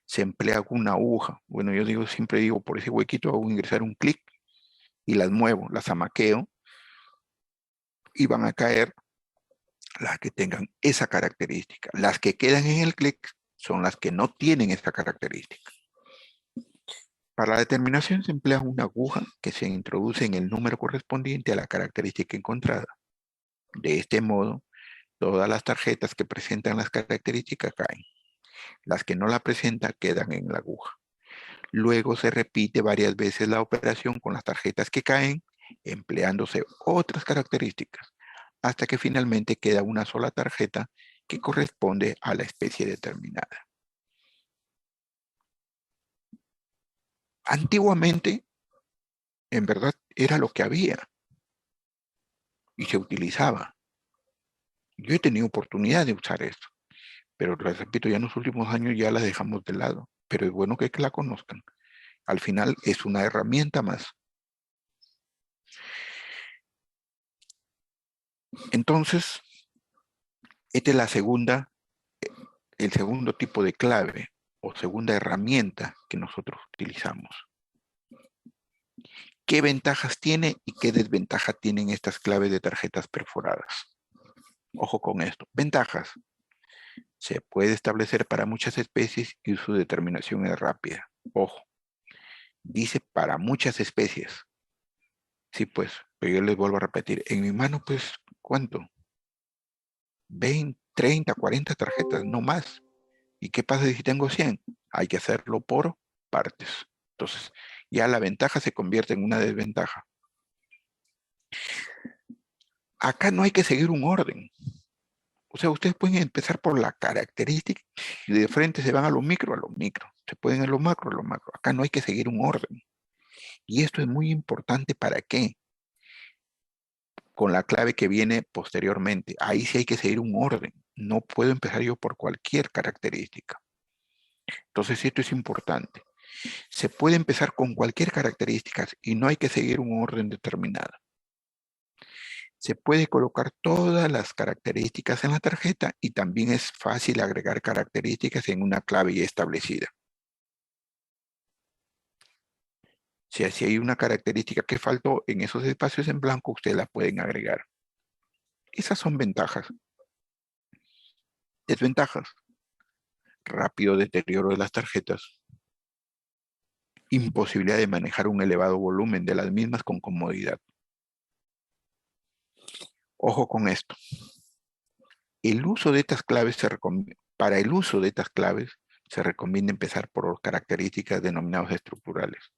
se emplea una aguja. Bueno, yo siempre digo, por ese huequito hago ingresar un clic y las muevo, las amaqueo y van a caer las que tengan esa característica. Las que quedan en el clic son las que no tienen esta característica. Para la determinación se emplea una aguja que se introduce en el número correspondiente a la característica encontrada. De este modo, todas las tarjetas que presentan las características caen. Las que no la presentan quedan en la aguja. Luego se repite varias veces la operación con las tarjetas que caen, empleándose otras características, hasta que finalmente queda una sola tarjeta que corresponde a la especie determinada. Antiguamente, en verdad, era lo que había y se utilizaba. Yo he tenido oportunidad de usar esto, pero les repito, ya en los últimos años ya la dejamos de lado, pero es bueno que la conozcan. Al final es una herramienta más. Entonces, esta es el segundo tipo de clave o segunda herramienta que nosotros utilizamos. ¿Qué ventajas tiene y qué desventajas tienen estas claves de tarjetas perforadas? Ojo con esto. Ventajas. Se puede establecer para muchas especies y su determinación es rápida. Ojo. Dice para muchas especies. Sí, pues, pero yo les vuelvo a repetir. En mi mano, pues, ¿cuánto? 20, 30, 40 tarjetas, no más. ¿Y qué pasa si tengo 100? Hay que hacerlo por partes. Entonces, ya la ventaja se convierte en una desventaja. Acá no hay que seguir un orden. O sea, ustedes pueden empezar por la característica y de frente se van a lo micro. Se pueden a lo macro. Acá no hay que seguir un orden. Y esto es muy importante. ¿Para qué? Con la clave que viene posteriormente. Ahí sí hay que seguir un orden. No puedo empezar yo por cualquier característica. Entonces, esto es importante. Se puede empezar con cualquier característica y no hay que seguir un orden determinado. Se puede colocar todas las características en la tarjeta y también es fácil agregar características en una clave ya establecida. Si hay una característica que faltó en esos espacios en blanco, ustedes la pueden agregar. Esas son ventajas. Desventajas. Rápido deterioro de las tarjetas. Imposibilidad de manejar un elevado volumen de las mismas con comodidad. Ojo con esto. El uso de estas claves para el uso de estas claves se recomienda empezar por características denominadas estructurales.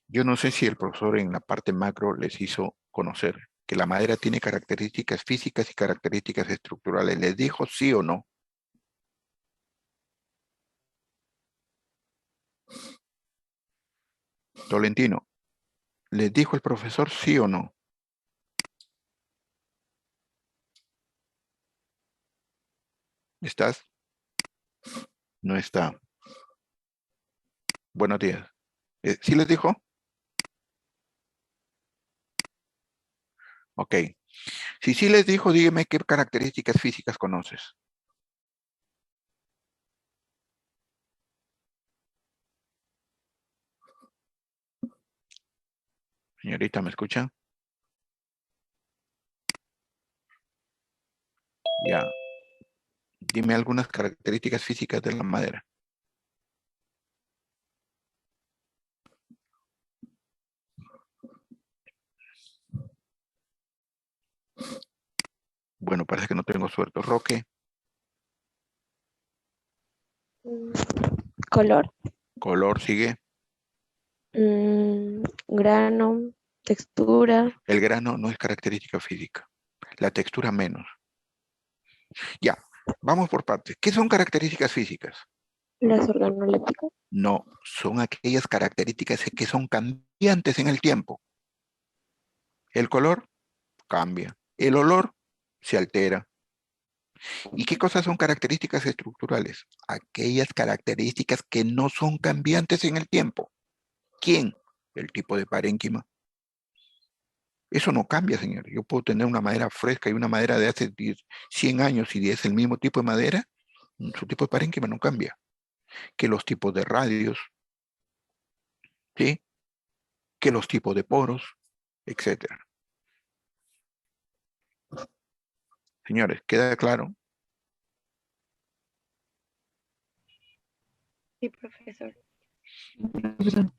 Yo no sé si el profesor en la parte macro les hizo conocer que la madera tiene características físicas y características estructurales. ¿Les dijo sí o no? Tolentino, ¿les dijo el profesor sí o no? ¿Estás? No está. Buenos días. ¿Sí les dijo? Ok. Si sí les dijo, dígame qué características físicas conoces. Señorita, ¿me escucha? Ya. Dime algunas características físicas de la madera. Bueno, parece que no tengo suerte. Roque. Color, Color, sigue. grano, textura, El grano no es característica física. La textura menos. Ya, vamos por partes. ¿Qué son características físicas? las organolépticas, No, son aquellas características que son cambiantes en el tiempo. El color cambia. El olor se altera. ¿Y qué cosas son características estructurales? Aquellas características que no son cambiantes en el tiempo. ¿Quién? El tipo de parénquima. Eso no cambia, señor. Yo puedo tener una madera fresca y una madera de hace 100 años y es el mismo tipo de madera, su tipo de parénquima no cambia. Que los tipos de radios, ¿sí? Que los tipos de poros, etcétera. Señores, ¿queda claro? Sí, profesor. Profesor.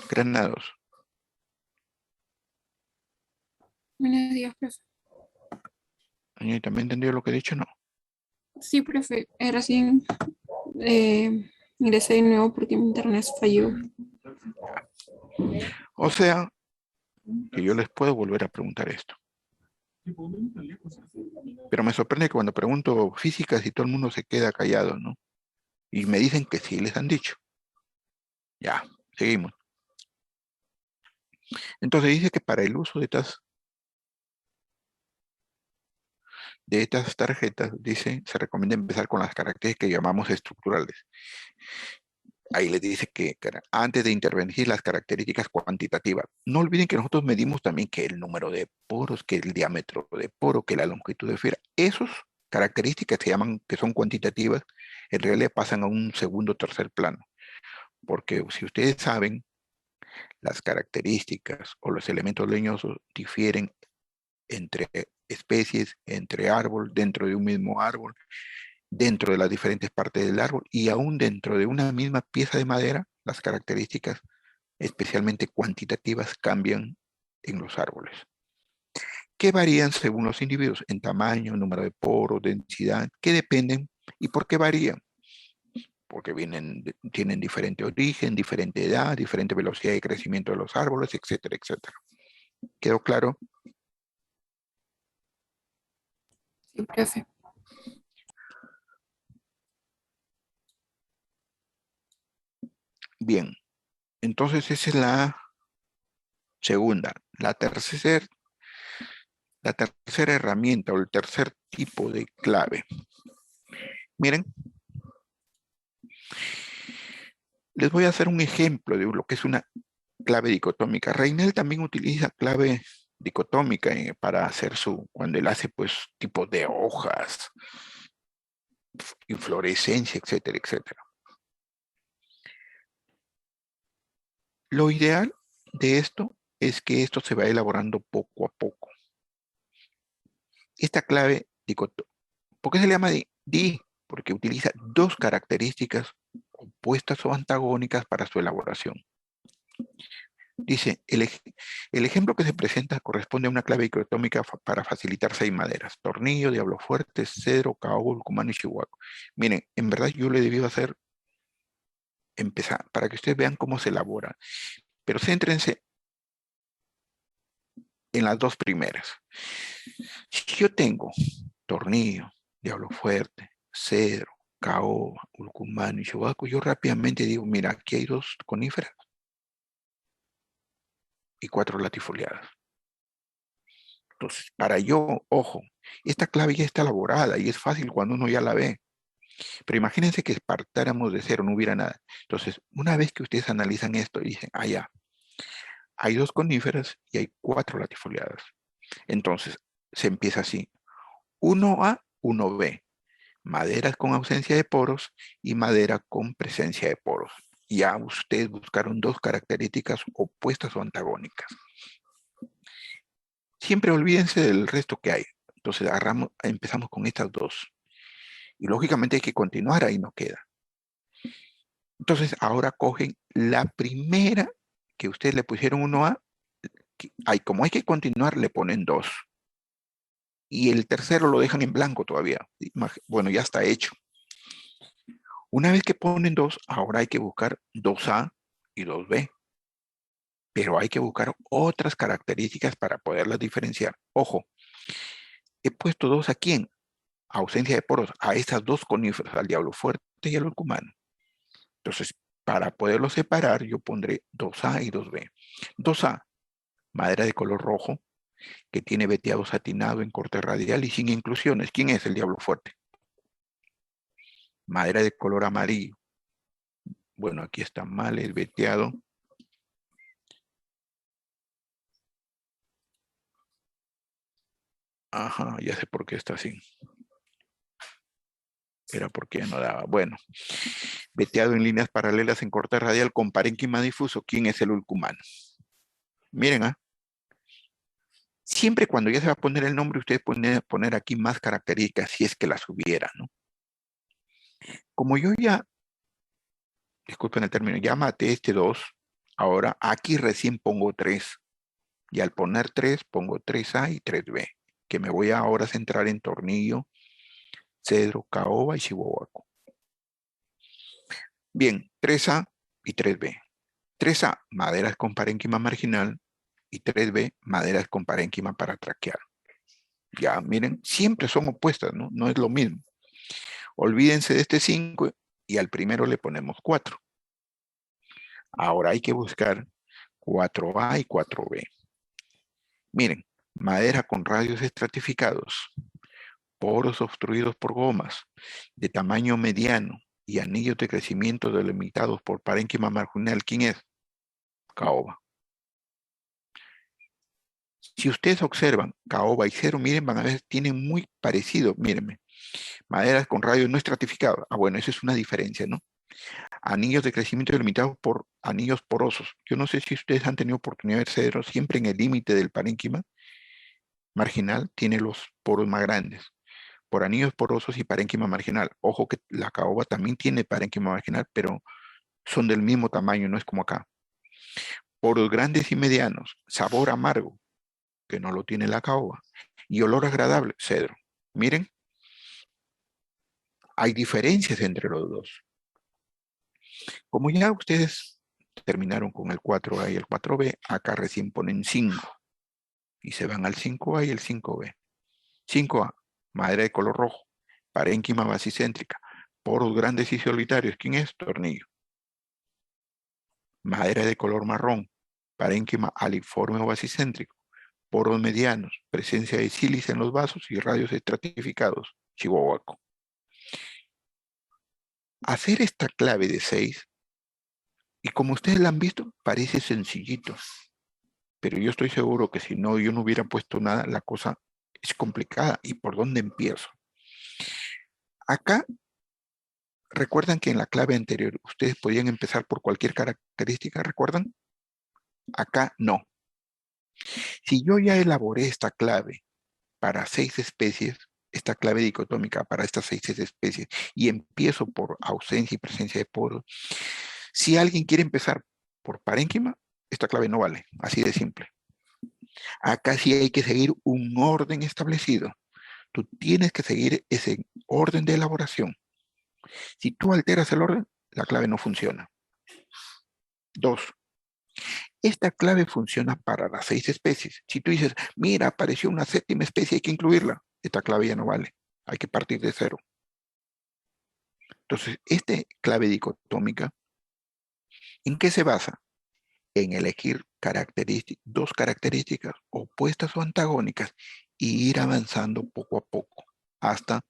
Granados. Buenos días, profe. Señorita, ¿me entendió lo que he dicho? No. Sí, profe, recién ingresé de nuevo porque mi internet falló. O sea, que yo les puedo volver a preguntar esto. Pero me sorprende que cuando pregunto físicas y todo el mundo se queda callado, ¿no? Y me dicen que sí les han dicho. Ya, seguimos. Entonces dice que para el uso de estas tarjetas, dice, se recomienda empezar con las características que llamamos estructurales. Ahí les dice que antes de intervenir las características cuantitativas, no olviden que nosotros medimos también que el número de poros, que el diámetro de poro, que la longitud de fibra. Esas características se llaman, que son cuantitativas, en realidad pasan a un segundo o tercer plano. Porque si ustedes saben, las características o los elementos leñosos difieren entre especies, entre árboles, dentro de un mismo árbol, dentro de las diferentes partes del árbol y aún dentro de una misma pieza de madera, las características, especialmente cuantitativas, cambian en los árboles. Que varían según los individuos en tamaño, número de poros, densidad, que dependen y por qué varían. Porque tienen diferente origen, diferente edad, diferente velocidad de crecimiento de los árboles, etcétera, etcétera. ¿Quedó claro? Sí, profe. Bien, entonces esa es la segunda. La tercera herramienta o el tercer tipo de clave. Miren, les voy a hacer un ejemplo de lo que es una clave dicotómica. Reinel también utiliza clave dicotómica para hacer cuando él hace pues tipo de hojas, inflorescencia, etcétera, etcétera. Lo ideal de esto es que esto se va elaborando poco a poco. Esta clave dicotómica, ¿por qué se le llama di? Porque utiliza dos características opuestas o antagónicas para su elaboración. Dice, el ejemplo que se presenta corresponde a una clave dicotómica para facilitar 6 maderas. Tornillo, diablo fuerte, cedro, caoba, ulcumano y chihuahua. Miren, en verdad yo le he debido empezar para que ustedes vean cómo se elabora. Pero céntrense en las dos primeras. Si yo tengo tornillo, diablo fuerte, cedro, caoba, ulcumano y chihuahua, yo rápidamente digo, mira, aquí hay 2 coníferas y 4 latifoliadas. Entonces, para yo, ojo, esta clave ya está elaborada y es fácil cuando uno ya la ve. Pero imagínense que partáramos de cero, no hubiera nada. Entonces, una vez que ustedes analizan esto y dicen, ah, ya, hay 2 coníferas y hay 4 latifoliadas. Entonces, se empieza así. 1A, 1B. Maderas con ausencia de poros y madera con presencia de poros. Ya ustedes buscaron 2 características opuestas o antagónicas. Siempre olvídense del resto que hay. Entonces empezamos con estas 2. Y lógicamente hay que continuar, ahí no queda. Entonces ahora cogen la primera que ustedes le pusieron 1A, como hay que continuar, le ponen 2. Y el tercero lo dejan en blanco todavía. Bueno, ya está hecho. Una vez que ponen 2, ahora hay que buscar 2A y 2B. Pero hay que buscar otras características para poderlas diferenciar. Ojo, he puesto 2 aquí en ausencia de poros a estas 2 coníferas, al diablo fuerte y al ulcumano. Entonces, para poderlo separar, yo pondré 2A y 2B. 2A, madera de color rojo, que tiene veteado satinado en corte radial y sin inclusiones. ¿Quién es el diablo fuerte? Madera de color amarillo. Bueno, aquí está mal el veteado. Ajá, ya sé por qué está así. Era porque no daba. Bueno, veteado en líneas paralelas en corte radial con parénquima difuso. ¿Quién es el ulcumano? Miren, siempre cuando ya se va a poner el nombre, ustedes pueden poner aquí más características si es que las hubiera, ¿no? Como yo ya, disculpen el término, ya maté este 2, ahora aquí recién pongo 3. Y al poner 3, pongo 3A y 3B, que me voy ahora a centrar en tornillo, cedro, caoba y chihuahuaco. Bien, 3A y 3B. 3A, maderas con parénquima marginal, y 3B, maderas con parénquima para traquear. Ya, miren, siempre son opuestas, ¿no? No es lo mismo. Olvídense de este 5 y al primero le ponemos 4. Ahora hay que buscar 4A y 4B. Miren, madera con radios estratificados, poros obstruidos por gomas, de tamaño mediano y anillos de crecimiento delimitados por parénquima marginal. ¿Quién es? Caoba. Si ustedes observan caoba y cedro, miren, van a ver, tienen muy parecido, mírenme. Maderas con radios no estratificados. Ah, bueno, esa es una diferencia, ¿no? Anillos de crecimiento delimitados por anillos porosos. Yo no sé si ustedes han tenido oportunidad de ver cedro, siempre en el límite del parénquima marginal tiene los poros más grandes, por anillos porosos y parénquima marginal. Ojo que la caoba también tiene parénquima marginal, pero son del mismo tamaño, no es como acá. Poros grandes y medianos, sabor amargo, que no lo tiene la caoba, y olor agradable, cedro. Miren, hay diferencias entre los dos. Como ya ustedes terminaron con el 4A y el 4B, acá recién ponen 5. Y se van al 5A y el 5B. 5A, madera de color rojo, parénquima basicéntrica, poros grandes y solitarios. ¿Quién es? Tornillo. Madera de color marrón, parénquima aliforme o basicéntrico, poros medianos, presencia de sílice en los vasos y radios estratificados. Chihuahuaco. Hacer esta clave de 6, y como ustedes la han visto, parece sencillito. Pero yo estoy seguro que si no, yo no hubiera puesto nada, la cosa es complicada. ¿Y por dónde empiezo? Acá, recuerdan que en la clave anterior ustedes podían empezar por cualquier característica, ¿recuerdan? Acá no. Si yo ya elaboré esta clave para 6 especies, esta clave dicotómica para estas 6 especies, y empiezo por ausencia y presencia de poros, si alguien quiere empezar por parénquima, esta clave no vale, así de simple. Acá sí hay que seguir un orden establecido. Tú tienes que seguir ese orden de elaboración. Si tú alteras el orden, la clave no funciona. 2. Esta clave funciona para las 6 especies. Si tú dices, mira, apareció una 7ª especie, hay que incluirla. Esta clave ya no vale. Hay que partir de 0. Entonces, esta clave dicotómica, ¿en qué se basa? En elegir dos características opuestas o antagónicas y ir avanzando poco a poco hasta...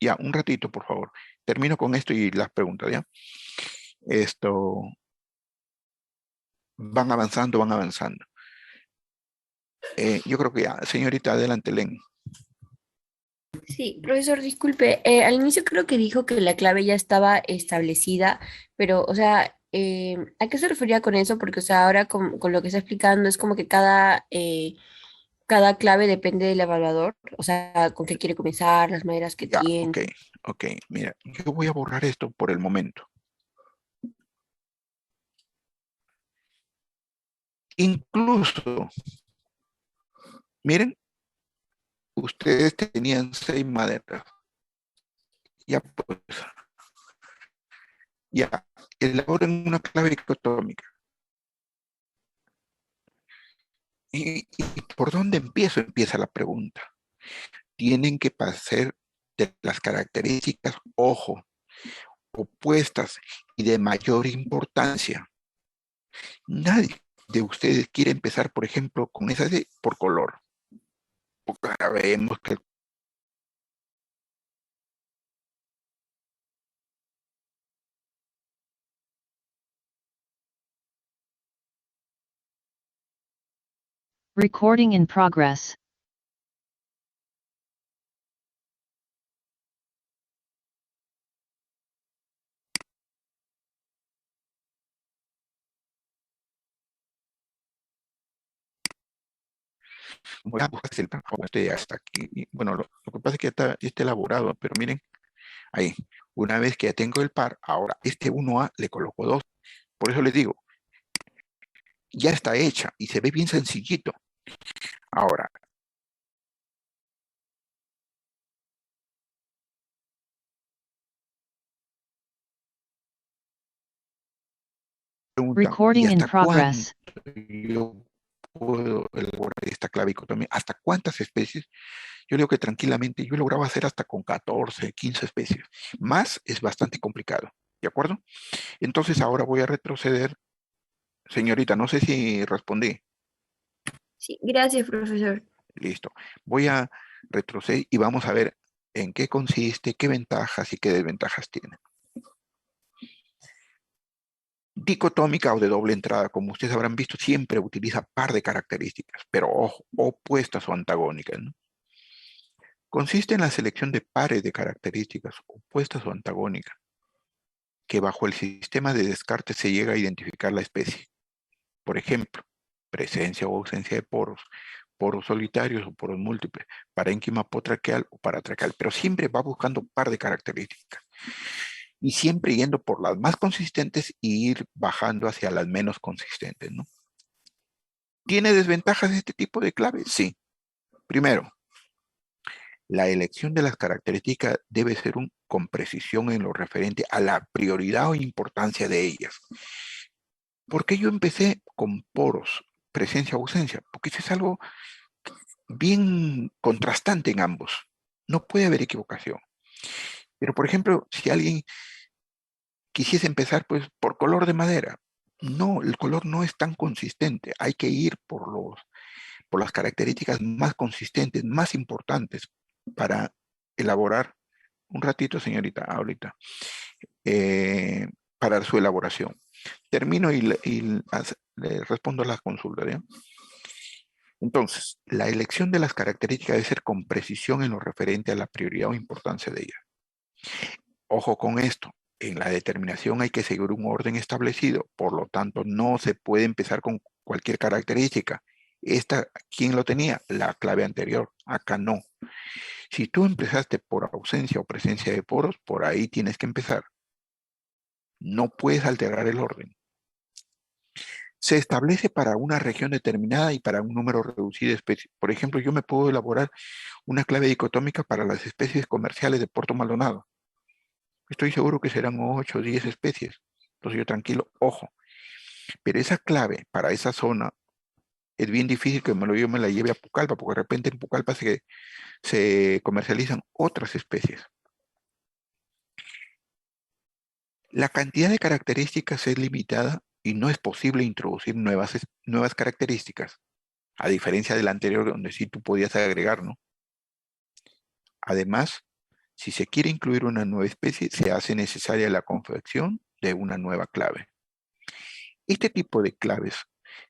Ya, un ratito, por favor. Termino con esto y las preguntas, ¿ya? Esto... Van avanzando, van avanzando. Yo creo que ya, señorita, adelante, Len. Sí, profesor, disculpe. Al inicio creo que dijo que la clave ya estaba establecida, pero, o sea, ¿a qué se refería con eso? Porque, o sea, ahora con lo que está explicando es como que cada clave depende del evaluador, o sea, con qué quiere comenzar, las maneras que Ya, tiene. ok. Mira, yo voy a borrar esto por el momento. Incluso, miren, ustedes tenían 6 maderas. Ya, pues, ya, elaboren una clave dicotómica. ¿Y por dónde empiezo? Empieza la pregunta. Tienen que pasar de las características, ojo, opuestas y de mayor importancia. Nadie de ustedes quiere empezar, por ejemplo, con esa de por color. Porque sabemos que Recording in progress. voy a buscar el transporte hasta aquí. Y, bueno, lo que pasa es que ya está elaborado, pero miren, ahí. Una vez que ya tengo el par, ahora este 1A le coloco 2. Por eso les digo, ya está hecha y se ve bien sencillito. Ahora, preguntan, ¿y Recording in hasta cuándo progress. yo puedo elaborar esta clave dicotomía? ¿Hasta cuántas especies? Yo digo que tranquilamente yo lograba hacer hasta con 14, 15 especies. Más es bastante complicado, ¿de acuerdo? Entonces ahora voy a retroceder. Señorita, no sé si respondí. Sí, gracias, profesor. Listo. Voy a retroceder y vamos a ver en qué consiste, qué ventajas y qué desventajas tiene. Dicotómica o de doble entrada, como ustedes habrán visto, siempre utiliza par de características, pero ojo, opuestas o antagónicas, ¿no? Consiste en la selección de pares de características opuestas o antagónicas, que bajo el sistema de descarte se llega a identificar la especie. Por ejemplo, presencia o ausencia de poros, poros solitarios o poros múltiples, parénquima apotraqueal o paratraqueal, pero siempre va buscando un par de características y siempre yendo por las más consistentes y ir bajando hacia las menos consistentes, ¿no? ¿Tiene desventajas este tipo de clave? Sí. Primero, la elección de las características debe ser con precisión en lo referente a la prioridad o importancia de ellas. ¿Por qué yo empecé con poros, presencia o ausencia? Porque eso es algo bien contrastante en ambos. No puede haber equivocación. Pero, por ejemplo, si alguien quisiese empezar pues por color de madera, no, el color no es tan consistente. Hay que ir por las características más consistentes, más importantes para elaborar. Un ratito, señorita, ahorita, para su elaboración. Termino y le respondo a las consultas, ¿bien? Entonces, la elección de las características debe ser con precisión en lo referente a la prioridad o importancia de ellas. Ojo con esto, en la determinación hay que seguir un orden establecido, por lo tanto no se puede empezar con cualquier característica. Esta, ¿quién lo tenía? La clave anterior, acá no. Si tú empezaste por ausencia o presencia de poros, por ahí tienes que empezar. No puedes alterar el orden. Se establece para una región determinada y para un número reducido de especies. Por ejemplo, yo me puedo elaborar una clave dicotómica para las especies comerciales de Puerto Maldonado. Estoy seguro que serán 8 o 10 especies. Entonces yo tranquilo, ojo. Pero esa clave para esa zona es bien difícil que yo me la lleve a Pucallpa, porque de repente en Pucallpa se comercializan otras especies. La cantidad de características es limitada y no es posible introducir nuevas características, a diferencia del anterior donde sí tú podías agregar, ¿no? Además, si se quiere incluir una nueva especie, se hace necesaria la confección de una nueva clave. Este tipo de claves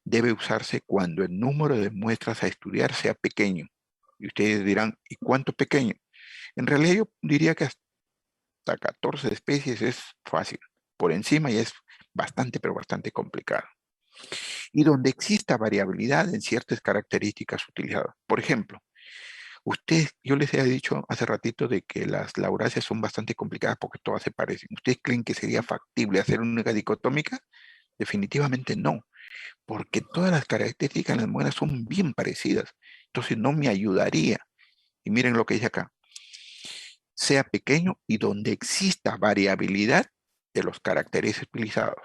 debe usarse cuando el número de muestras a estudiar sea pequeño. Y ustedes dirán, ¿y cuánto pequeño? En realidad yo diría que hasta 14 especies es fácil. Por encima ya es bastante, pero bastante complicado. Y donde exista variabilidad en ciertas características utilizadas. Por ejemplo, yo les he dicho hace ratito de que las lauráceas son bastante complicadas porque todas se parecen. ¿Ustedes creen que sería factible hacer una dicotómica? Definitivamente no, porque todas las características en las muestras son bien parecidas. Entonces no me ayudaría. Y miren lo que dice acá. Sea pequeño y donde exista variabilidad de los caracteres utilizados.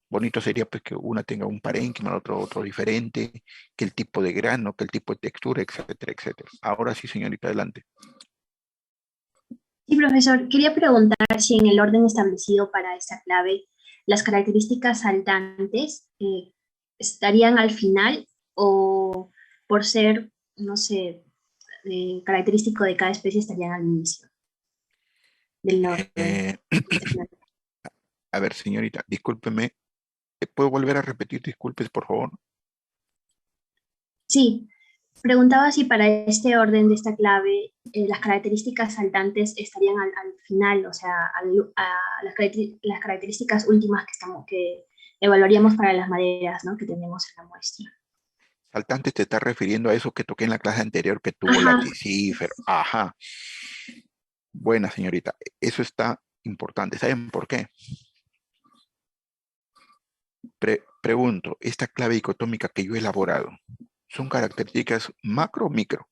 Bonito sería pues que una tenga un parénquima, otro diferente, que el tipo de grano, que el tipo de textura, etcétera, etcétera. Ahora sí, señorita, adelante. Sí, profesor, quería preguntar si en el orden establecido para esta clave las características saltantes estarían al final o por ser, no sé, característico de cada especie estarían al inicio del orden. Eh, a ver, señorita, discúlpeme. ¿Puedo volver a repetir? Disculpes, por favor. Sí, preguntaba si para este orden de esta clave las características saltantes estarían al final, o sea, las características últimas que, que evaluaríamos para las maderas, ¿no? Que tenemos en la muestra. Saltante te está refiriendo a eso que toqué en la clase anterior que tuvo Ajá, laticífero. Ajá. Buena, señorita. Eso está importante. ¿Saben por qué? Pregunto, ¿esta clave dicotómica que yo he elaborado son características macro o micro?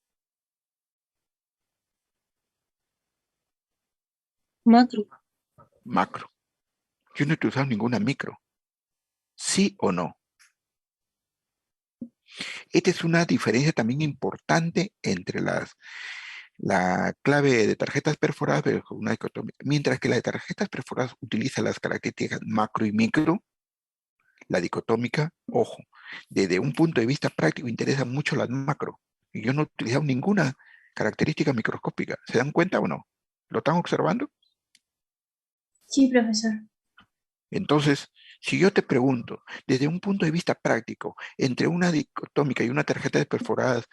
Macro. Macro. Yo no he usado ninguna micro. ¿Sí o no? Esta es una diferencia también importante entre la clave de tarjetas perforadas versus una dicotómica. Mientras que la de tarjetas perforadas utiliza las características macro y micro, la dicotómica, ojo, desde un punto de vista práctico interesa mucho las macro. Y yo no he utilizado ninguna característica microscópica. ¿Se dan cuenta o no? ¿Lo están observando? sí, profesor. Entonces, si yo te pregunto, desde un punto de vista práctico, entre una dicotómica y una tarjeta de perforadas,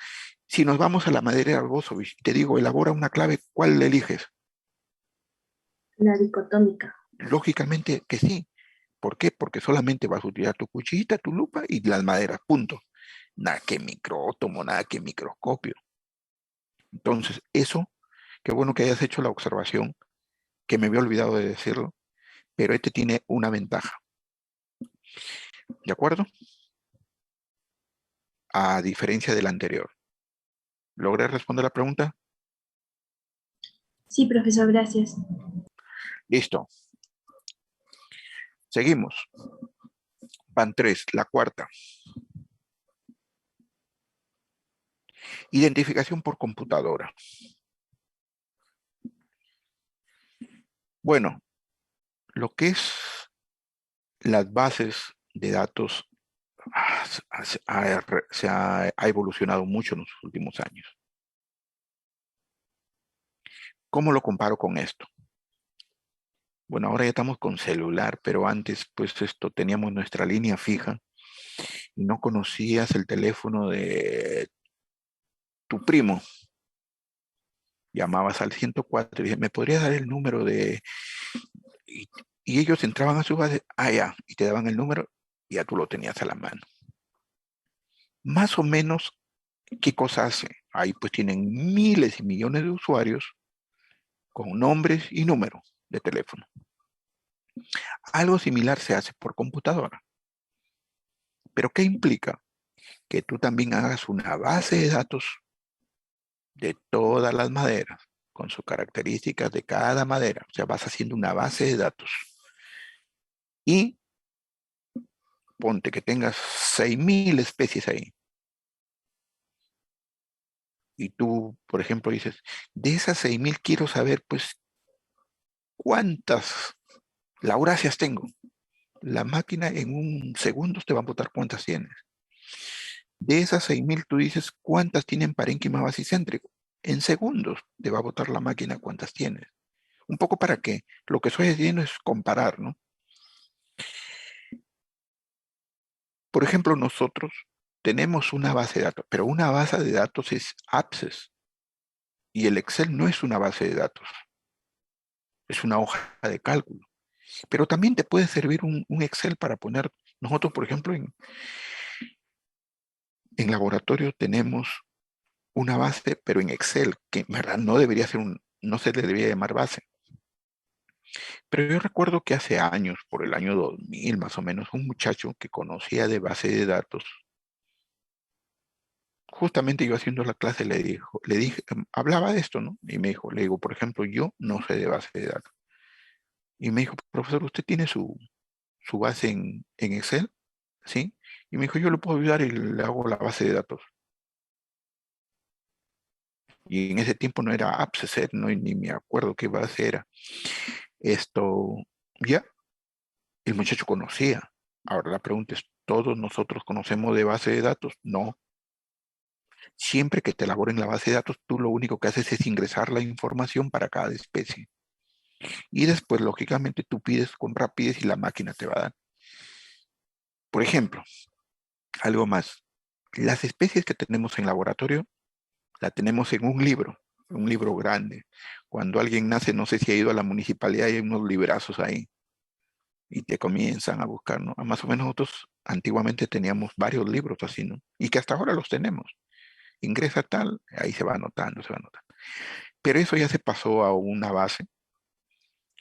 si nos vamos a la madera de Arbozovich y te digo, elabora una clave, ¿cuál eliges? La dicotómica. Lógicamente que sí. ¿Por qué? Porque solamente vas a utilizar tu cuchillita, tu lupa y las maderas, punto. Nada que microótomo, nada que microscopio. Entonces, eso, qué bueno que hayas hecho la observación, que me había olvidado de decirlo, pero este tiene una ventaja. ¿De acuerdo? A diferencia del anterior. ¿Logré responder la pregunta? Sí, profesor, gracias. Listo. Seguimos. Van 3, la cuarta. Identificación por computadora. Bueno, lo que es las bases de datos ha evolucionado mucho en los últimos años. ¿Cómo lo comparo con esto? Bueno, ahora ya estamos con celular, pero antes pues teníamos nuestra línea fija y no conocías el teléfono de tu primo. Llamabas al 104 y dije, ¿me podrías dar el número de...? Y ellos entraban a su base, ya, y te daban el número y ya tú lo tenías a la mano. Más o menos, ¿qué cosa hace? Ahí pues tienen miles y millones de usuarios con nombres y números de teléfono. Algo similar se hace por computadora. ¿Pero qué implica? Que tú también hagas una base de datos de todas las maderas, con sus características de cada madera. O sea, vas haciendo una base de datos. Y ponte que tengas 6.000 especies ahí. Y tú, por ejemplo, dices, de esas 6.000 quiero saber, pues, cuántas lauráceas tengo. La máquina en un segundo te va a botar cuántas tienes. De esas 6.000 tú dices, ¿cuántas tienen parénquima basicéntrico? En segundos te va a botar la máquina cuántas tienes. Un poco para que lo que estoy haciendo es comparar, ¿no? Por ejemplo, nosotros tenemos una base de datos, pero una base de datos es Access. Y el Excel no es una base de datos, es una hoja de cálculo. Pero también te puede servir un Excel para poner, nosotros por ejemplo en laboratorio tenemos una base, pero en Excel, que en verdad no debería ser no se le debería llamar base. Pero yo recuerdo que hace años, por el año 2000 más o menos, un muchacho que conocía de base de datos, justamente yo haciendo la clase le dije, hablaba de esto, ¿no? Y me dijo, le digo, por ejemplo, yo no sé de base de datos. Y me dijo, profesor, ¿usted tiene su base en Excel? ¿Sí? Y me dijo, yo le puedo ayudar y le hago la base de datos. Y en ese tiempo no era AppSec, no, ni me acuerdo qué base era. Esto, ya, el muchacho conocía. Ahora la pregunta es, ¿todos nosotros conocemos de base de datos? No. Siempre que te elaboren la base de datos, tú lo único que haces es ingresar la información para cada especie. Y después, lógicamente, tú pides con rapidez y la máquina te va a dar. Por ejemplo, algo más. Las especies que tenemos en laboratorio, la tenemos en un libro grande. Cuando alguien nace, no sé si ha ido a la municipalidad y hay unos librazos ahí. Y te comienzan a buscar, ¿no? Más o menos nosotros antiguamente teníamos varios libros así, ¿no? Y que hasta ahora los tenemos. Ingresa tal, ahí se va anotando, se va anotando. Pero eso ya se pasó a una base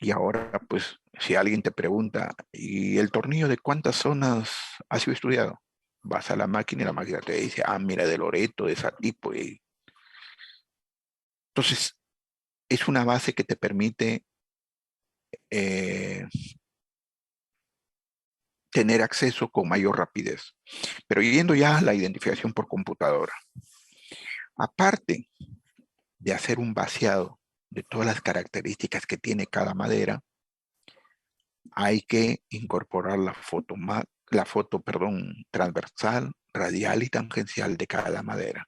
y ahora, pues, si alguien te pregunta, ¿y el tornillo de cuántas zonas ha sido estudiado? Vas a la máquina y la máquina te dice, ah, mira, de Loreto, de ese tipo. Entonces, es una base que te permite eh, tener acceso con mayor rapidez. Pero yendo ya a la identificación por computadora. Aparte de hacer un vaciado de todas las características que tiene cada madera, hay que incorporar la foto, transversal, radial y tangencial de cada madera.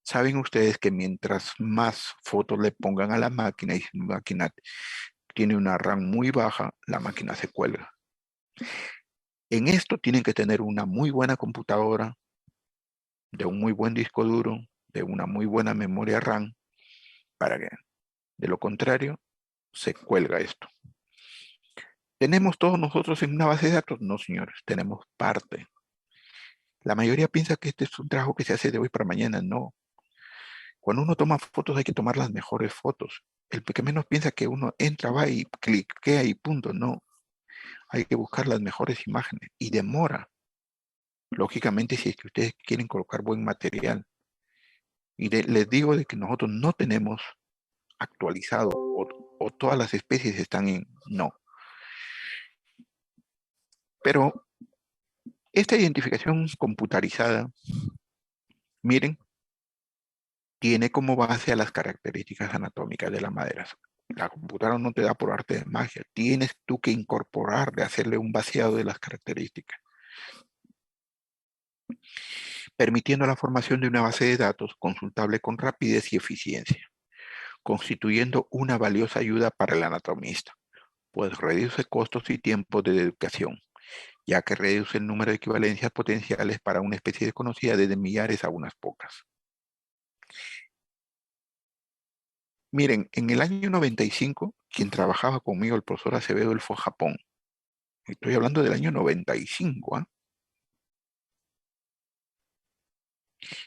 Saben ustedes que mientras más fotos le pongan a la máquina y si la máquina tiene una RAM muy baja, la máquina se cuelga. En esto tienen que tener una muy buena computadora, de un muy buen disco duro, de una muy buena memoria RAM, para que, de lo contrario, se cuelga esto. ¿Tenemos todos nosotros en una base de datos? No, señores, tenemos parte. La mayoría piensa que este es un trabajo que se hace de hoy para mañana. No. Cuando uno toma fotos hay que tomar las mejores fotos. El que menos piensa que uno entra, va y cliquea y punto. No. Hay que buscar las mejores imágenes y demora. Lógicamente, si es que ustedes quieren colocar buen material. Y les digo de que nosotros no tenemos actualizado o todas las especies están en no. Pero esta identificación computarizada, miren, tiene como base a las características anatómicas de las maderas. La computadora no te da por arte de magia. Tienes tú que incorporarle, hacerle un vaciado de las características, permitiendo la formación de una base de datos consultable con rapidez y eficiencia, constituyendo una valiosa ayuda para el anatomista, pues reduce costos y tiempos de dedicación, ya que reduce el número de equivalencias potenciales para una especie desconocida desde millares a unas pocas. Miren, en el año 95, quien trabajaba conmigo, el profesor Acevedo, él fue a Japón. Estoy hablando del año 95, ¿eh?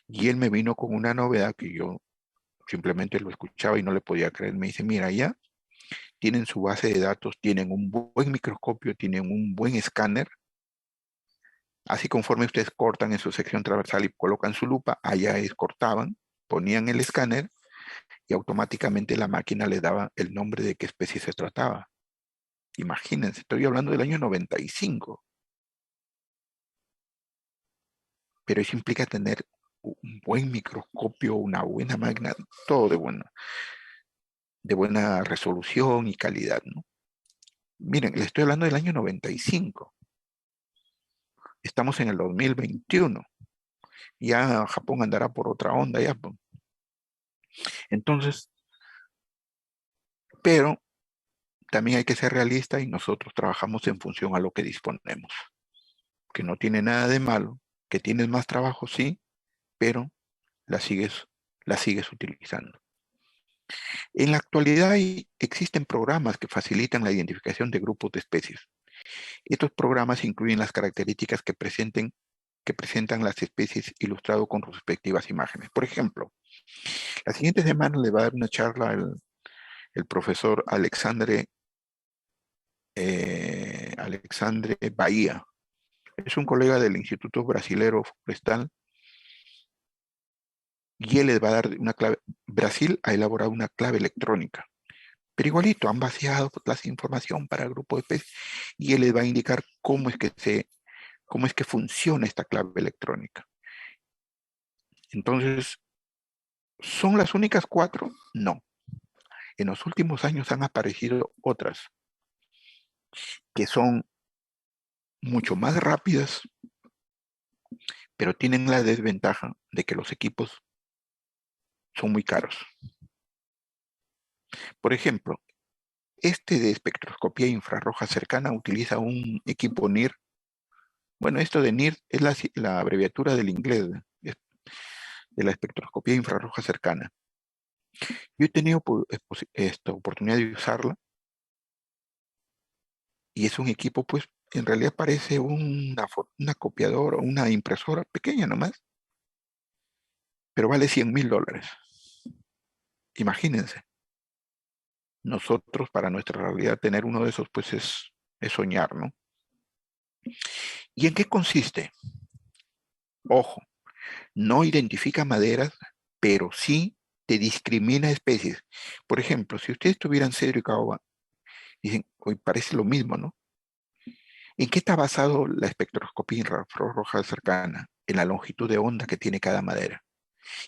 Y él me vino con una novedad que yo simplemente lo escuchaba y no le podía creer. Me dice, mira, ya tienen su base de datos, tienen un buen microscopio, tienen un buen escáner. Así conforme ustedes cortan en su sección transversal y colocan su lupa, allá cortaban, ponían el escáner y automáticamente la máquina les daba el nombre de qué especie se trataba. Imagínense, estoy hablando del año 95. Pero eso implica tener un buen microscopio, una buena máquina, todo de buena resolución y calidad, ¿no? Miren, le estoy hablando del año 95. Estamos en el 2021. Ya Japón andará por otra onda ya, pues. Entonces, pero también hay que ser realista y nosotros trabajamos en función a lo que disponemos. Que no tiene nada de malo, que tienes más trabajo, sí, pero la sigues utilizando. En la actualidad existen programas que facilitan la identificación de grupos de especies. Estos programas incluyen las características que presentan las especies ilustrado con sus respectivas imágenes. Por ejemplo, la siguiente semana le va a dar una charla el profesor Alexandre Bahía. Es un colega del Instituto Brasilero Forestal y él les va a dar una clave. Brasil ha elaborado una clave electrónica, pero igualito han vaciado la información para el grupo de especies y él les va a indicar cómo es que funciona esta clave electrónica. Entonces, ¿Son las únicas 4? No. En los últimos años han aparecido otras que son mucho más rápidas, pero tienen la desventaja de que los equipos son muy caros. Por ejemplo, este de espectroscopía infrarroja cercana utiliza un equipo NIR. Bueno, esto de NIR es la abreviatura del inglés, de la espectroscopía infrarroja cercana. Yo he tenido esta oportunidad de usarla y es un equipo, pues, en realidad parece una copiadora, una impresora pequeña nomás, pero vale $100,000. Imagínense. Nosotros, para nuestra realidad, tener uno de esos, pues, es soñar, ¿no? ¿Y en qué consiste? Ojo, no identifica maderas, pero sí te discrimina especies. Por ejemplo, si ustedes tuvieran cedro y caoba, dicen, hoy parece lo mismo, ¿no? ¿En qué está basado la espectroscopía infrarroja cercana? En la longitud de onda que tiene cada madera.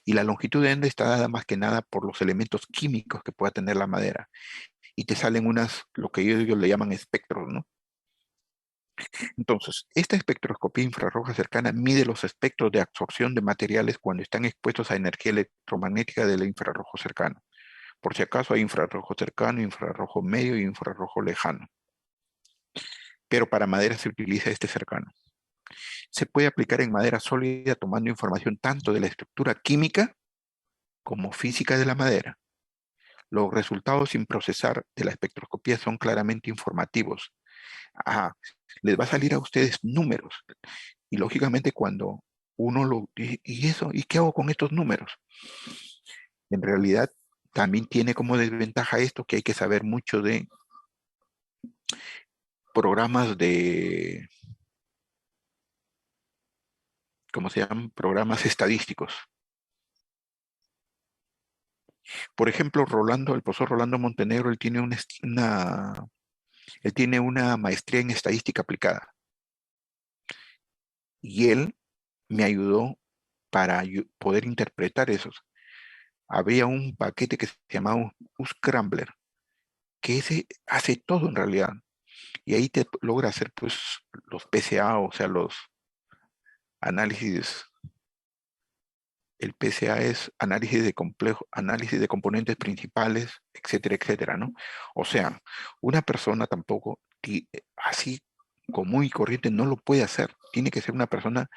Y la longitud de onda está dada más que nada por los elementos químicos que pueda tener la madera. Y te salen lo que ellos le llaman espectros, ¿no? Entonces, esta espectroscopía infrarroja cercana mide los espectros de absorción de materiales cuando están expuestos a energía electromagnética del infrarrojo cercano. Por si acaso hay infrarrojo cercano, infrarrojo medio y infrarrojo lejano. Pero para madera se utiliza este cercano. Se puede aplicar en madera sólida tomando información tanto de la estructura química como física de la madera. Los resultados sin procesar de la espectroscopía son claramente informativos. Les va a salir a ustedes números. Y lógicamente cuando uno lo dice, ¿y eso? ¿Y qué hago con estos números? En realidad también tiene como desventaja esto que hay que saber mucho de programas de, ¿cómo se llaman? Programas estadísticos. Por ejemplo, el profesor Rolando Montenegro, él tiene una maestría en estadística aplicada. Y él me ayudó para poder interpretar esos. Había un paquete que se llamaba Scrambler, que ese hace todo en realidad. Y ahí te logra hacer pues los PCA, o sea, los análisis. El PCA es análisis de componentes principales, etcétera, etcétera, ¿no? O sea, una persona tampoco así común y corriente no lo puede hacer. Tiene que ser una persona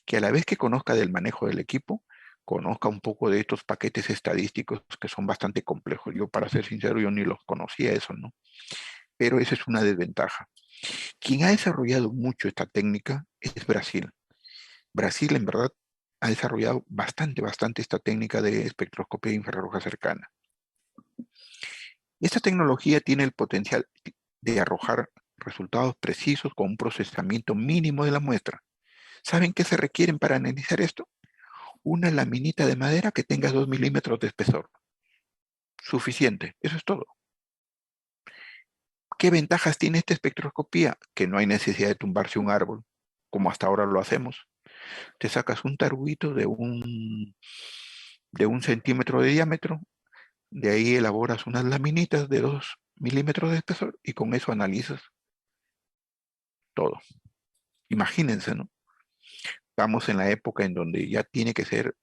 que a la vez que conozca del manejo del equipo, conozca un poco de estos paquetes estadísticos que son bastante complejos. Yo, para ser sincero, yo ni los conocía eso, ¿no? Pero esa es una desventaja. Quien ha desarrollado mucho esta técnica es Brasil. Brasil, en verdad, ha desarrollado bastante esta técnica de espectroscopía infrarroja cercana. Esta tecnología tiene el potencial de arrojar resultados precisos con un procesamiento mínimo de la muestra. ¿Saben qué se requieren para analizar esto? Una laminita de madera que tenga 2 milímetros de espesor. Suficiente, eso es todo. ¿Qué ventajas tiene esta espectroscopía? Que no hay necesidad de tumbarse un árbol, como hasta ahora lo hacemos. Te sacas un tarugito de un centímetro de diámetro, de ahí elaboras unas laminitas de 2 milímetros de espesor y con eso analizas todo. Imagínense, ¿no? Estamos en la época en donde ya tiene que ser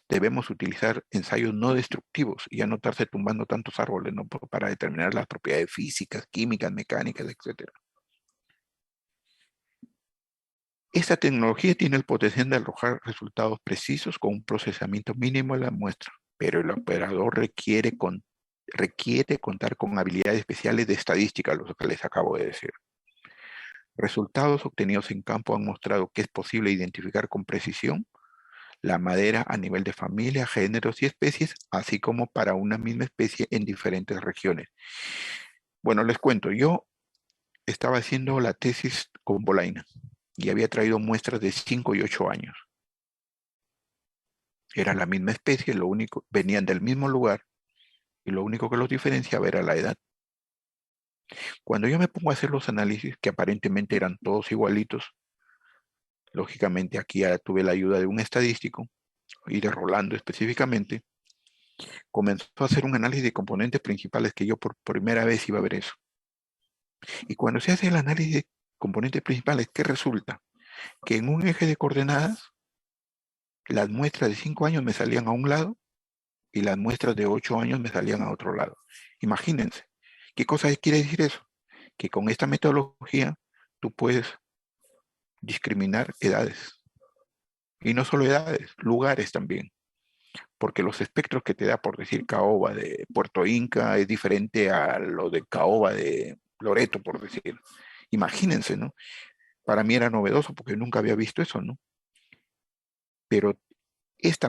debemos utilizar ensayos no destructivos y ya no estarse tumbando tantos árboles, ¿no? Para determinar las propiedades físicas, químicas, mecánicas, etc. Esta tecnología tiene el potencial de arrojar resultados precisos con un procesamiento mínimo de la muestra, pero el operador requiere contar con habilidades especiales de estadística, lo que les acabo de decir. Resultados obtenidos en campo han mostrado que es posible identificar con precisión la madera a nivel de familia, géneros y especies, así como para una misma especie en diferentes regiones. Bueno, les cuento, yo estaba haciendo la tesis con Bolaina y había traído muestras de 5 y 8 años. Era la misma especie, venían del mismo lugar y lo único que los diferenciaba era la edad. Cuando yo me pongo a hacer los análisis, que aparentemente eran todos igualitos, lógicamente aquí ya tuve la ayuda de un estadístico y de Rolando específicamente, comenzó a hacer un análisis de componentes principales, que yo por primera vez iba a ver eso. Y cuando se hace el análisis de componentes principales, ¿qué resulta? Que en un eje de coordenadas, las muestras de 5 años me salían a un lado y las muestras de 8 años me salían a otro lado. Imagínense. ¿Qué cosa quiere decir eso? Que con esta metodología tú puedes discriminar edades. Y no solo edades, lugares también. Porque los espectros que te da, por decir, caoba de Puerto Inca es diferente a lo de caoba de Loreto, por decir. Imagínense, ¿no? Para mí era novedoso porque nunca había visto eso, ¿no? Pero esta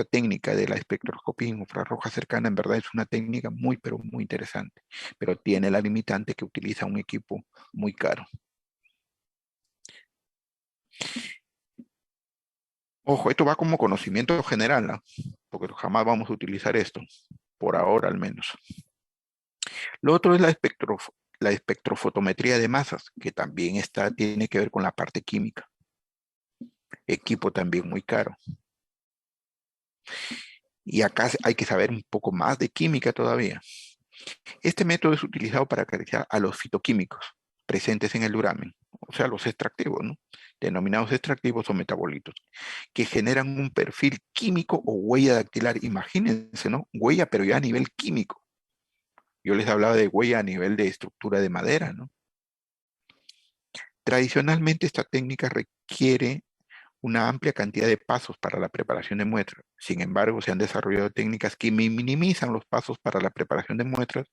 técnica de la espectroscopía infrarroja cercana en verdad es una técnica muy, pero muy interesante. Pero tiene la limitante que utiliza un equipo muy caro. Ojo, esto va como conocimiento general, ¿no? Porque jamás vamos a utilizar esto, por ahora al menos. Lo otro es la espectrofotometría de masas, que también tiene que ver con la parte química. Equipo también muy caro. Y acá hay que saber un poco más de química todavía. Este método es utilizado para caracterizar a los fitoquímicos presentes en el duramen, o sea, los extractivos, ¿no? Denominados extractivos o metabolitos, que generan un perfil químico o huella dactilar. Imagínense, ¿no? Huella, pero ya a nivel químico. Yo les hablaba de huella a nivel de estructura de madera, ¿no? Tradicionalmente esta técnica requiere una amplia cantidad de pasos para la preparación de muestras. Sin embargo, se han desarrollado técnicas que minimizan los pasos para la preparación de muestras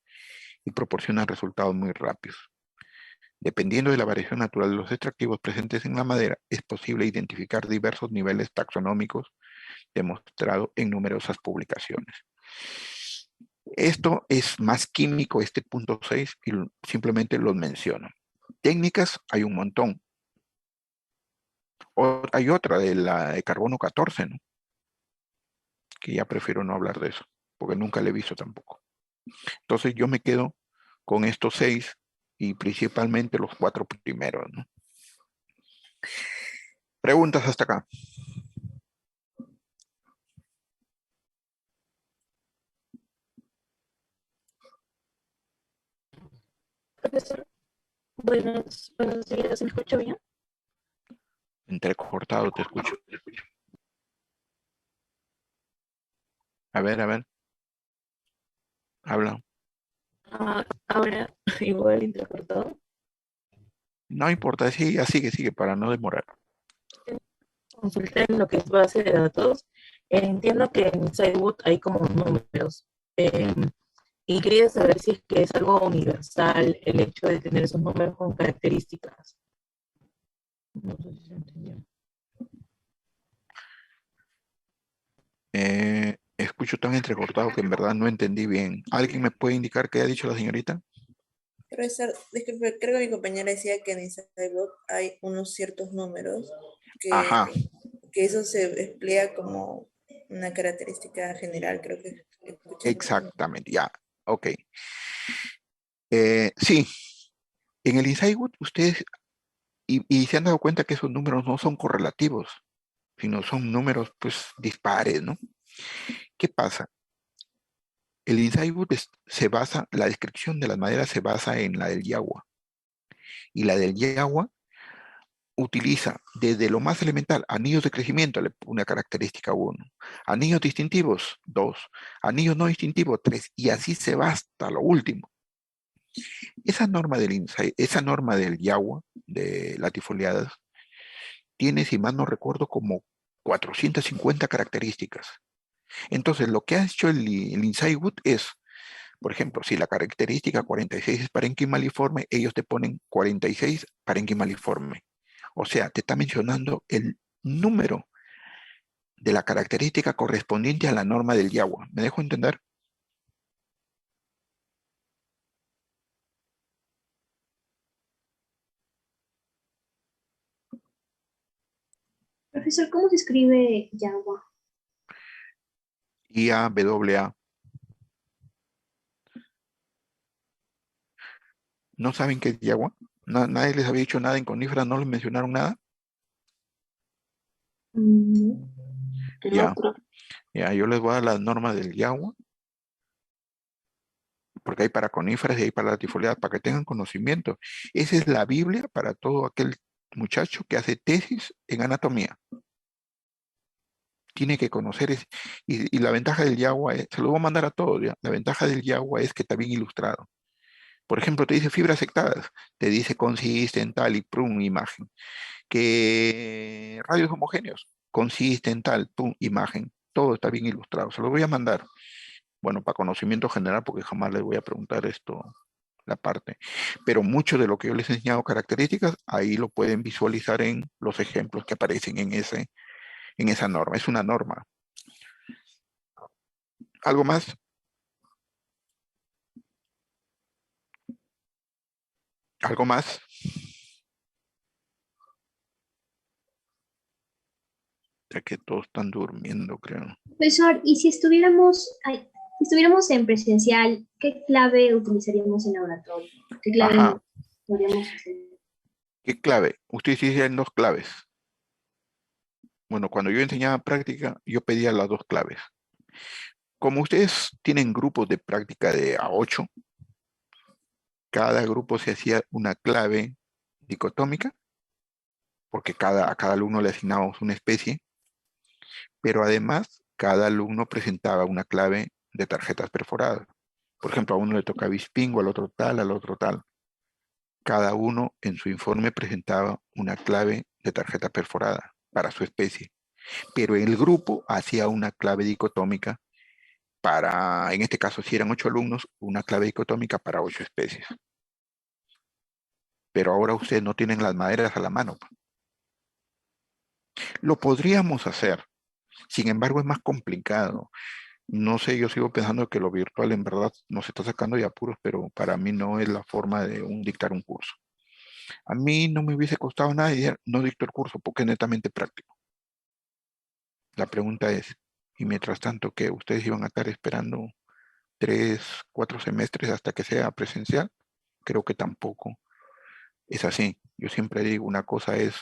y proporcionan resultados muy rápidos. Dependiendo de la variación natural de los extractivos presentes en la madera, es posible identificar diversos niveles taxonómicos demostrados en numerosas publicaciones. Esto es más químico, este punto 6, y simplemente los menciono. Técnicas hay un montón. Hay otra de la de carbono 14, ¿no? Que ya prefiero no hablar de eso, porque nunca le he visto tampoco. Entonces yo me quedo con estos 6 y principalmente los 4 primeros, ¿no? Preguntas hasta acá. Profesor, buenos días, ¿me escucho bien? Entrecortado, te escucho. A ver, habla. Ahora, igual intercortado. No importa, sí, ya sigue, para no demorar. Consulté en lo que es base de datos. Entiendo que en SciWood hay como números. Y quería saber si es que es algo universal el hecho de tener esos números con características. No sé si se entendió. Escucho tan entrecortado que en verdad no entendí bien. ¿Alguien me puede indicar qué ha dicho la señorita? Profesor, disculpe, creo que mi compañera decía que en Instagram hay unos ciertos números Ajá, que eso se emplea como una característica general, creo que escuché. exactamente, ya, ok. Sí, en el InsightWood ustedes, y se han dado cuenta que esos números no son correlativos, sino son números pues dispares, ¿no? ¿Qué pasa? El InsightWood la descripción de las maderas se basa en la del Yawa. Y la del Yawa utiliza desde lo más elemental, anillos de crecimiento, una característica 1, anillos distintivos 2, anillos no distintivos 3, y así se va hasta lo último. Esa norma del Yawa, de latifoliadas, tiene, si mal no recuerdo, como 450 características. Entonces, lo que ha hecho el InsightWood es, por ejemplo, si la característica 46 es parenquimaliforme, ellos te ponen 46 parenquimaliforme. O sea, te está mencionando el número de la característica correspondiente a la norma del Yawa. ¿Me dejo entender? Profesor, ¿cómo se escribe Yawa? IAWA. ¿No saben qué es Yawa? Nadie les había dicho nada en coníferas, no les mencionaron nada. Mm, Ya, No, profe. ya, yo les voy a dar las normas del YAGUA, porque hay para coníferas y hay para latifoliadas, para que tengan conocimiento. Esa es la Biblia para todo aquel muchacho que hace tesis en anatomía. Tiene que conocer, y la ventaja del YAGUA es, se lo voy a mandar a todos, ¿ya? La ventaja del YAGUA es que está bien ilustrado. Por ejemplo, te dice fibras sectadas, te dice consiste en tal y prum, imagen. Que radios homogéneos, consiste en tal, pum, imagen. Todo está bien ilustrado. Se lo voy a mandar. Bueno, para conocimiento general, porque jamás les voy a preguntar esto, la parte. Pero mucho de lo que yo les he enseñado características, ahí lo pueden visualizar en los ejemplos que aparecen en esa norma. Es una norma. ¿Algo más? ¿Algo más? Ya que todos están durmiendo, creo. Profesor, y si estuviéramos en presencial, ¿qué clave utilizaríamos en laboratorio? ¿Qué clave Ajá. podríamos hacer? ¿Qué clave? Ustedes dicen dos claves. Bueno, cuando yo enseñaba práctica, yo pedía las dos claves. Como ustedes tienen grupos de práctica de A8, cada grupo se hacía una clave dicotómica, porque a cada alumno le asignábamos una especie, pero además cada alumno presentaba una clave de tarjetas perforadas. Por ejemplo, a uno le toca bispingo, al otro tal, al otro tal. Cada uno en su informe presentaba una clave de tarjeta perforada para su especie, pero el grupo hacía una clave dicotómica para, en este caso, si eran 8 alumnos, una clave dicotómica para 8 especies. Pero ahora ustedes no tienen las maderas a la mano. Lo podríamos hacer, sin embargo es más complicado. No sé, yo sigo pensando que lo virtual en verdad nos está sacando de apuros, pero para mí no es la forma de dictar un curso. A mí no me hubiese costado nada y no dicto el curso porque es netamente práctico. La pregunta es, y mientras tanto, ¿que ustedes iban a estar esperando 3, 4 semestres hasta que sea presencial? Creo que tampoco es así. Yo siempre digo, una cosa es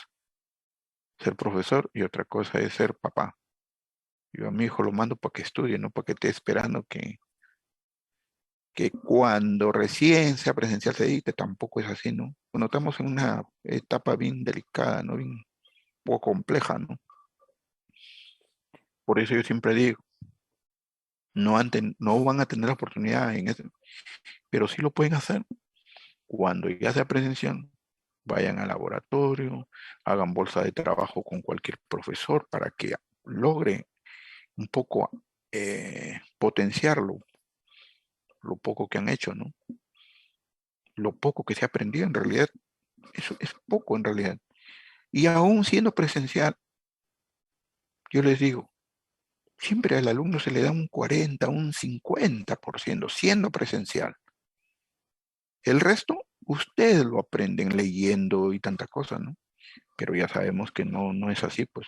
ser profesor y otra cosa es ser papá. Yo a mi hijo lo mando para que estudie, no para que esté esperando que cuando recién sea presencial se dicte, tampoco es así, ¿no? Bueno, estamos en una etapa bien delicada, ¿no? Bien poco compleja, ¿no? Por eso yo siempre digo, no van a tener la oportunidad en eso, pero sí lo pueden hacer. Cuando ya sea presencial, vayan al laboratorio, hagan bolsa de trabajo con cualquier profesor para que logre un poco potenciarlo, lo poco que han hecho, ¿no? Lo poco que se ha aprendido en realidad, eso es poco en realidad. Y aún siendo presencial, yo les digo, siempre al alumno se le da un 40, un 50% siendo presencial. El resto, ustedes lo aprenden leyendo y tanta cosa, ¿no? Pero ya sabemos que no es así, pues.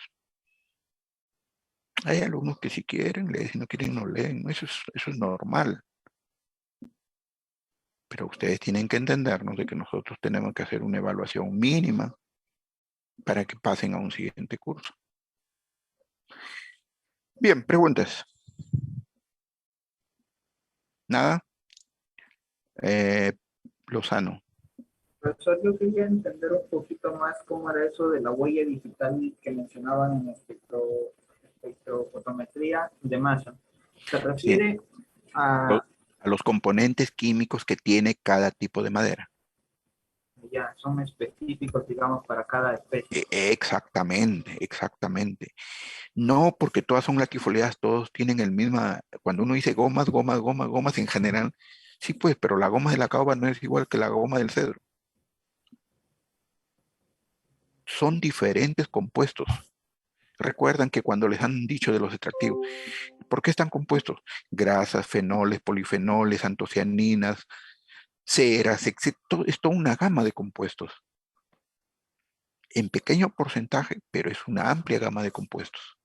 Hay alumnos que si quieren leen, si no quieren no leen, ¿no? Eso es normal. Pero ustedes tienen que entendernos de que nosotros tenemos que hacer una evaluación mínima para que pasen a un siguiente curso. Bien, preguntas. ¿Nada? Lozano. Profesor, yo quería entender un poquito más cómo era eso de la huella digital que mencionaban en espectrofotometría de masa. Se Sí, refiere a, a los componentes químicos que tiene cada tipo de madera. ya, son específicos, digamos, para cada especie. Exactamente, exactamente. No porque todas son latifoliadas, todos tienen el mismo, cuando uno dice gomas, gomas, gomas, gomas en general, sí pues, pero la goma de la caoba no es igual que la goma del cedro. Son diferentes compuestos. Recuerdan que cuando les han dicho de los extractivos, ¿por qué están compuestos? Grasas, fenoles, polifenoles, antocianinas, ceras, etc. Es toda una gama de compuestos. En pequeño porcentaje, pero es una amplia gama de compuestos.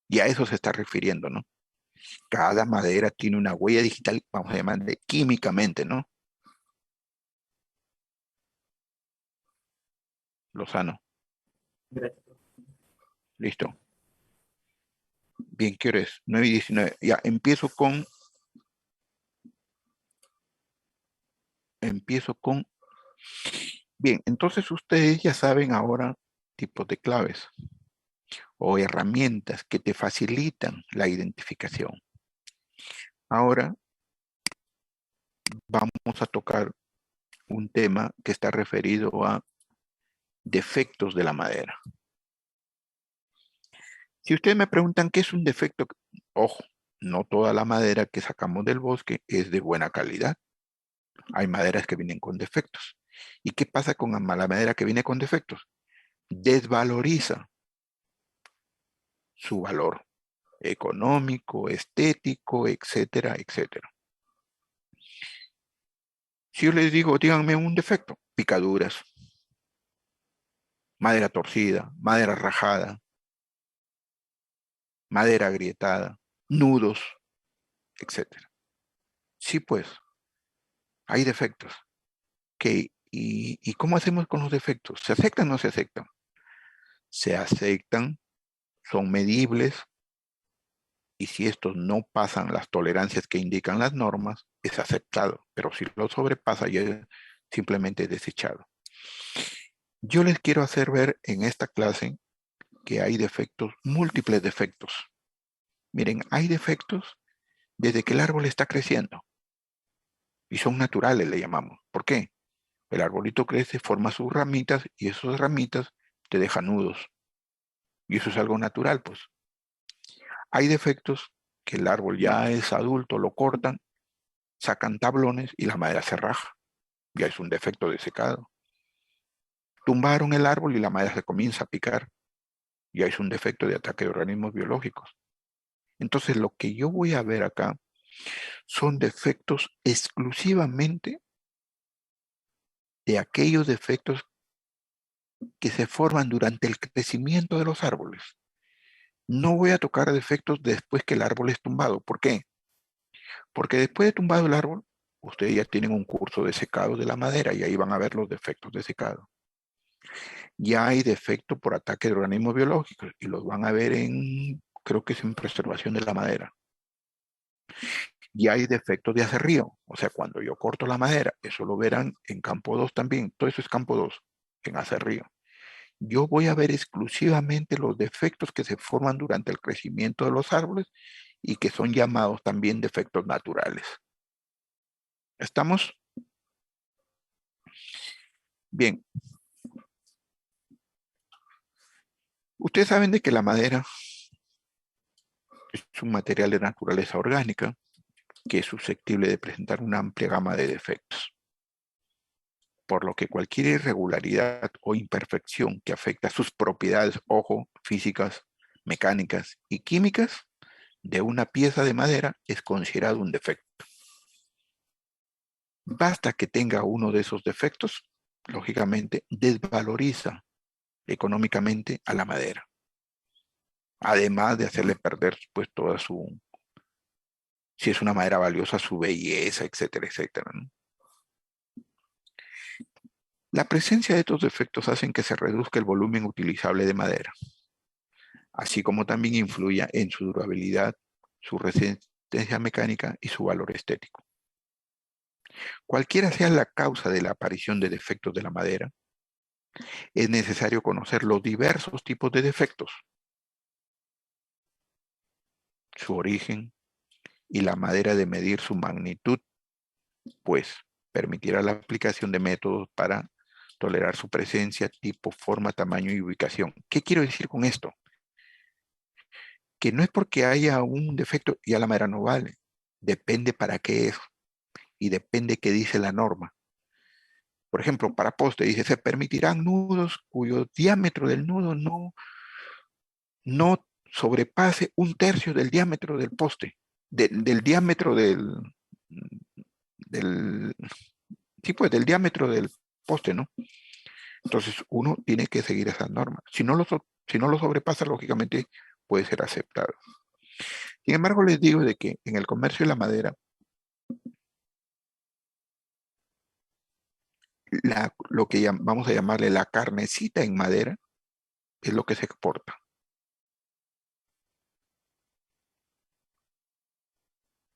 Y a eso se está refiriendo, ¿no? Cada madera tiene una huella digital, vamos a llamarle químicamente, ¿no? Lozano. Gracias. Listo. Bien, ¿qué hora es? 9:19. Ya, empiezo con... Bien, entonces ustedes ya saben ahora tipos de claves o herramientas que te facilitan la identificación. Ahora vamos a tocar un tema que está referido a defectos de la madera. Si ustedes me preguntan qué es un defecto, ojo, no toda la madera que sacamos del bosque es de buena calidad. Hay maderas que vienen con defectos. ¿Y qué pasa con la madera que viene con defectos? Desvaloriza su valor económico, estético, etcétera, etcétera. Si yo les digo, díganme un defecto, picaduras, madera torcida, madera rajada, madera agrietada, nudos, etcétera. Sí, pues, hay defectos. ¿Y cómo hacemos con los defectos? ¿Se aceptan o no se aceptan? Se aceptan, son medibles, y si estos no pasan las tolerancias que indican las normas, es aceptado. Pero si lo sobrepasa, ya es simplemente desechado. Yo les quiero hacer ver en esta clase que hay defectos, múltiples defectos. Miren, hay defectos desde que el árbol está creciendo. Y son naturales, le llamamos. ¿Por qué? El arbolito crece, forma sus ramitas y esas ramitas te dejan nudos. Y eso es algo natural, pues. Hay defectos que el árbol ya es adulto, lo cortan, sacan tablones y la madera se raja. Ya es un defecto de secado. Tumbaron el árbol y la madera se comienza a picar. Ya es un defecto de ataque de organismos biológicos. Entonces, lo que yo voy a ver acá son defectos exclusivamente de aquellos defectos que se forman durante el crecimiento de los árboles. No voy a tocar defectos después que el árbol es tumbado. ¿Por qué? Porque después de tumbado el árbol, ustedes ya tienen un curso de secado de la madera y ahí van a ver los defectos de secado. Ya hay defecto por ataque de organismos biológicos y los van a ver en, creo que es en preservación de la madera. Ya hay defectos de aserrío, o sea, cuando yo corto la madera, eso lo verán en campo 2 también, todo eso es campo 2, en aserrío. Yo voy a ver exclusivamente los defectos que se forman durante el crecimiento de los árboles y que son llamados también defectos naturales. ¿Estamos? Bien. Ustedes saben de que la madera es un material de naturaleza orgánica que es susceptible de presentar una amplia gama de defectos, por lo que cualquier irregularidad o imperfección que afecte a sus propiedades, ojo, físicas, mecánicas y químicas de una pieza de madera es considerado un defecto. Basta que tenga uno de esos defectos, lógicamente desvaloriza económicamente a la madera, además de hacerle perder pues toda su, si es una madera valiosa, su belleza, etcétera, etcétera, ¿no? La presencia de estos defectos hacen que se reduzca el volumen utilizable de madera, así como también influya en su durabilidad, su resistencia mecánica y su valor estético. Cualquiera sea la causa de la aparición de defectos de la madera, es necesario conocer los diversos tipos de defectos, su origen y la manera de medir su magnitud, pues permitirá la aplicación de métodos para tolerar su presencia, tipo, forma, tamaño y ubicación. ¿Qué quiero decir con esto? Que no es porque haya un defecto y a la madera no vale. Depende para qué es y depende qué dice la norma. Por ejemplo, para poste dice, se permitirán nudos cuyo diámetro del nudo no sobrepase 1/3 del diámetro del poste, del diámetro sí, pues, del diámetro del poste, ¿no? Entonces uno tiene que seguir esas normas. Si no lo sobrepasa, lógicamente puede ser aceptado. Sin embargo, les digo de que en el comercio de la madera, lo que vamos a llamarle la carnecita en madera, es lo que se exporta.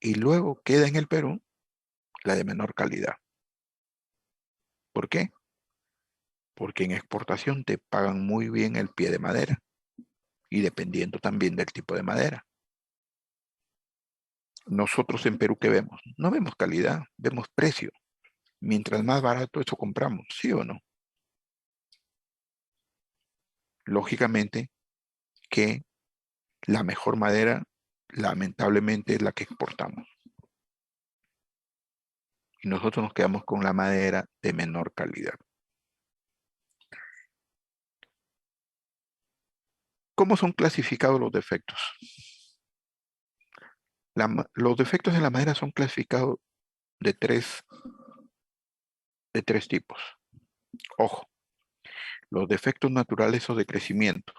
y luego queda en el Perú la de menor calidad. ¿Por qué? Porque en exportación te pagan muy bien el pie de madera y dependiendo también del tipo de madera. Nosotros en Perú, ¿qué vemos? No vemos calidad, vemos precio. Mientras más barato eso compramos, ¿sí o no? Lógicamente que la mejor madera, lamentablemente, es la que exportamos. Y nosotros nos quedamos con la madera de menor calidad. ¿Cómo son clasificados los defectos? Los defectos de la madera son clasificados de tres tipos. Ojo, los defectos naturales o de crecimiento,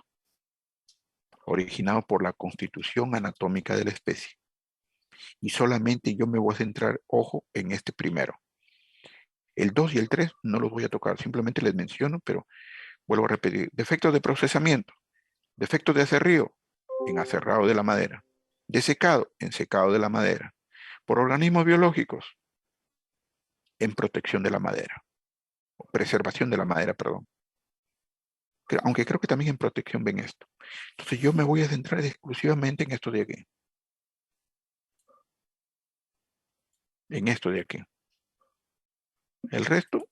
originados por la constitución anatómica de la especie. Y solamente yo me voy a centrar, ojo, en este primero. El 2 y el 3 no los voy a tocar, simplemente les menciono, pero vuelvo a repetir. Defectos de procesamiento, defectos de aserrío, en aserrado de la madera. De secado, en secado de la madera. Por organismos biológicos, en protección de la madera. Preservación de la madera, perdón. Aunque creo que también en protección ven esto. Entonces yo me voy a centrar exclusivamente en esto de aquí. En esto de aquí. El resto,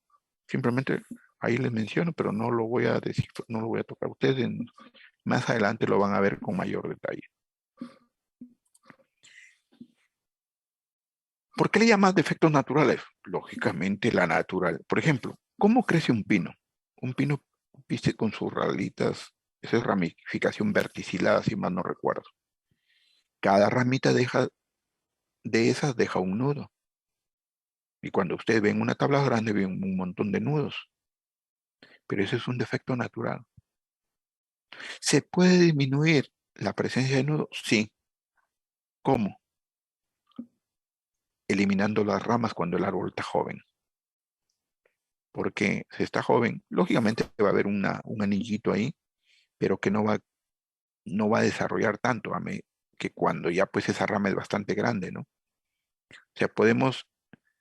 simplemente ahí les menciono, pero no lo voy a decir, no lo voy a tocar. Ustedes más adelante lo van a ver con mayor detalle. ¿Por qué le llaman defectos naturales? Lógicamente la natural. Por ejemplo, ¿cómo crece un pino? Un pino, viste, con sus ramitas, esa es ramificación verticilada, si mal no recuerdo. Cada ramita de esas deja un nudo. Y cuando ustedes ven una tabla grande, ven un montón de nudos. Pero ese es un defecto natural. ¿Se puede disminuir la presencia de nudos? Sí. ¿Cómo? Eliminando las ramas cuando el árbol está joven. Porque si está joven, lógicamente va a haber un anillito ahí, pero que no va a desarrollar tanto, que cuando ya pues esa rama es bastante grande, ¿no? O sea, podemos